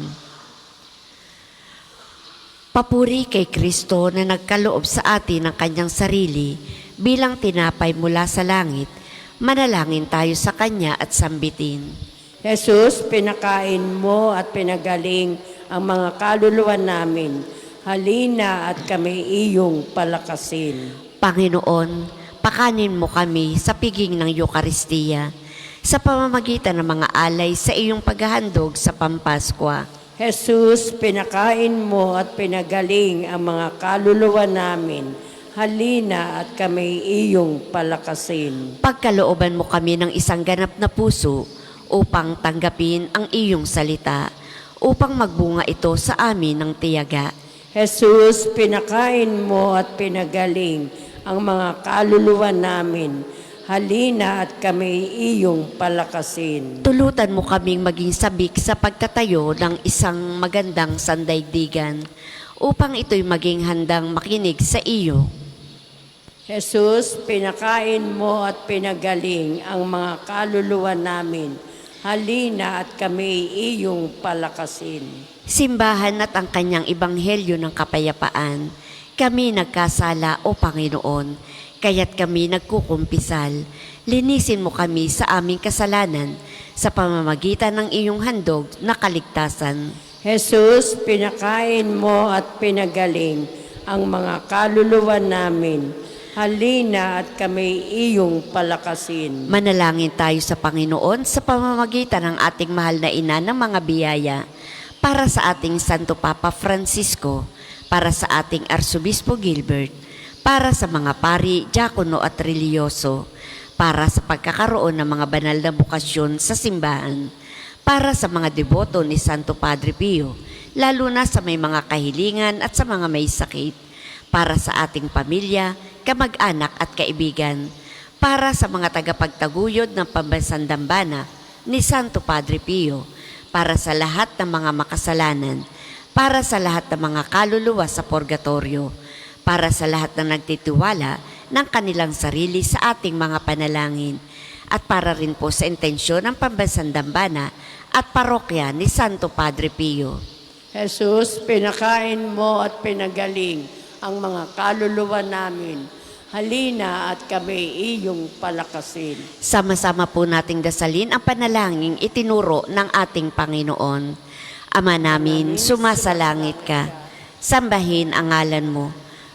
Papuri kay Kristo na nagkaloob sa atin ng kanyang sarili bilang tinapay mula sa langit. Manalangin tayo sa Kanya at sambitin. Jesus, pinakain mo at pinagaling ang mga kaluluwa namin. Halina at kami iyong palakasin. Panginoon, pakanin mo kami sa piging ng Eukaristiya. sa pamamagitan ng mga alay sa iyong paghahandog sa Pampaskwa. Jesus, pinakain mo at pinagaling ang mga kaluluwa namin. Halina at kami iyong palakasin. Pagkalooban mo kami ng isang ganap na puso upang tanggapin ang iyong salita, upang magbunga ito sa amin ng tiyaga. Jesus, pinakain mo at pinagaling ang mga kaluluwa namin. Halina at kami iyong palakasin. Tulutan mo kaming maging sabik sa pagtatayo ng isang magandang sandaigdigan, upang ito'y maging handang makinig sa iyo. Jesus, pinakain mo at pinagaling ang mga kaluluwa namin. Halina at kami iyong palakasin. Simbahan at ang kanyang ebanghelyo ng kapayapaan, kami nagkasala o Panginoon, kaya't kami nagkukumpisal. Linisin mo kami sa aming kasalanan sa pamamagitan ng iyong handog na kaligtasan. Jesus, pinakain mo at pinagaling ang mga kaluluwa namin. Halina at kami iyong palakasin. Manalangin tayo sa Panginoon sa pamamagitan ng ating mahal na ina ng mga biyaya, para sa ating Santo Papa Francisco, para sa ating Arsobispo Gilbert, para sa mga pari, diakono at religyoso, para sa pagkakaroon ng mga banal na bukasyon sa simbahan, para sa mga deboto ni Santo Padre Pio, lalo na sa may mga kahilingan at sa mga may sakit, para sa ating pamilya, kamag-anak at kaibigan, para sa mga tagapagtaguyod ng Pambansang Dambana ni Santo Padre Pio, para sa lahat ng mga makasalanan, para sa lahat ng mga kaluluwa sa purgatorio, para sa lahat ng nagtitiwala ng kanilang sarili sa ating mga panalangin, at para rin po sa intensyon ng Pambansang Dambana at parokya ni Santo Padre Pio. Jesus, pinakain mo at pinagaling ang mga kaluluwa namin. Halina at kami iyong palakasin. Sama-sama po nating dasalin ang panalangin itinuro ng ating Panginoon. Ama namin, sumasalangit ka. Sambahin ang ngalan mo.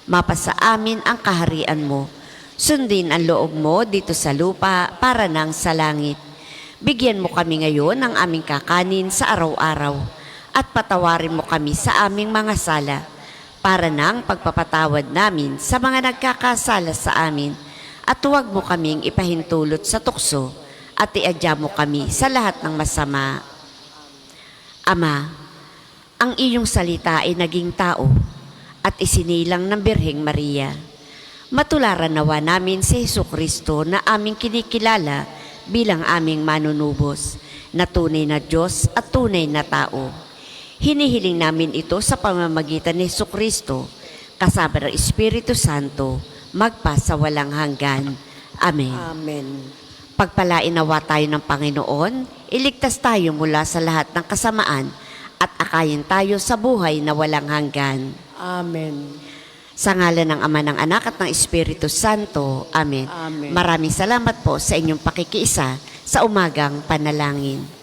Mapasa amin ang kaharian mo. Sundin ang loob mo dito sa lupa para nang sa langit. Bigyan mo kami ngayon ng aming kakanin sa araw-araw. At patawarin mo kami sa aming mga sala, para nang pagpapatawad namin sa mga nagkakasala sa amin, at huwag mo kaming ipahintulot sa tukso, at iadya mo kami sa lahat ng masama. Ama, ang iyong salita ay naging tao at isinilang ng Birheng Maria. Matularan nawa namin si Jesucristo na aming kinikilala bilang aming manunubos, na tunay na Diyos at tunay na tao. Hinihiling namin ito sa pamamagitan ni Jesucristo, kasama ng Espiritu Santo, magpasawalang hanggan. Amen. Amen. Pagpalain nawa tayo ng Panginoon, iligtas tayo mula sa lahat ng kasamaan, at akayin tayo sa buhay na walang hanggan. Amen. Sa ngalan ng Ama, ng Anak at ng Espiritu Santo. Amen. Amen. Maraming salamat po sa inyong pakikiisa sa umagang panalangin.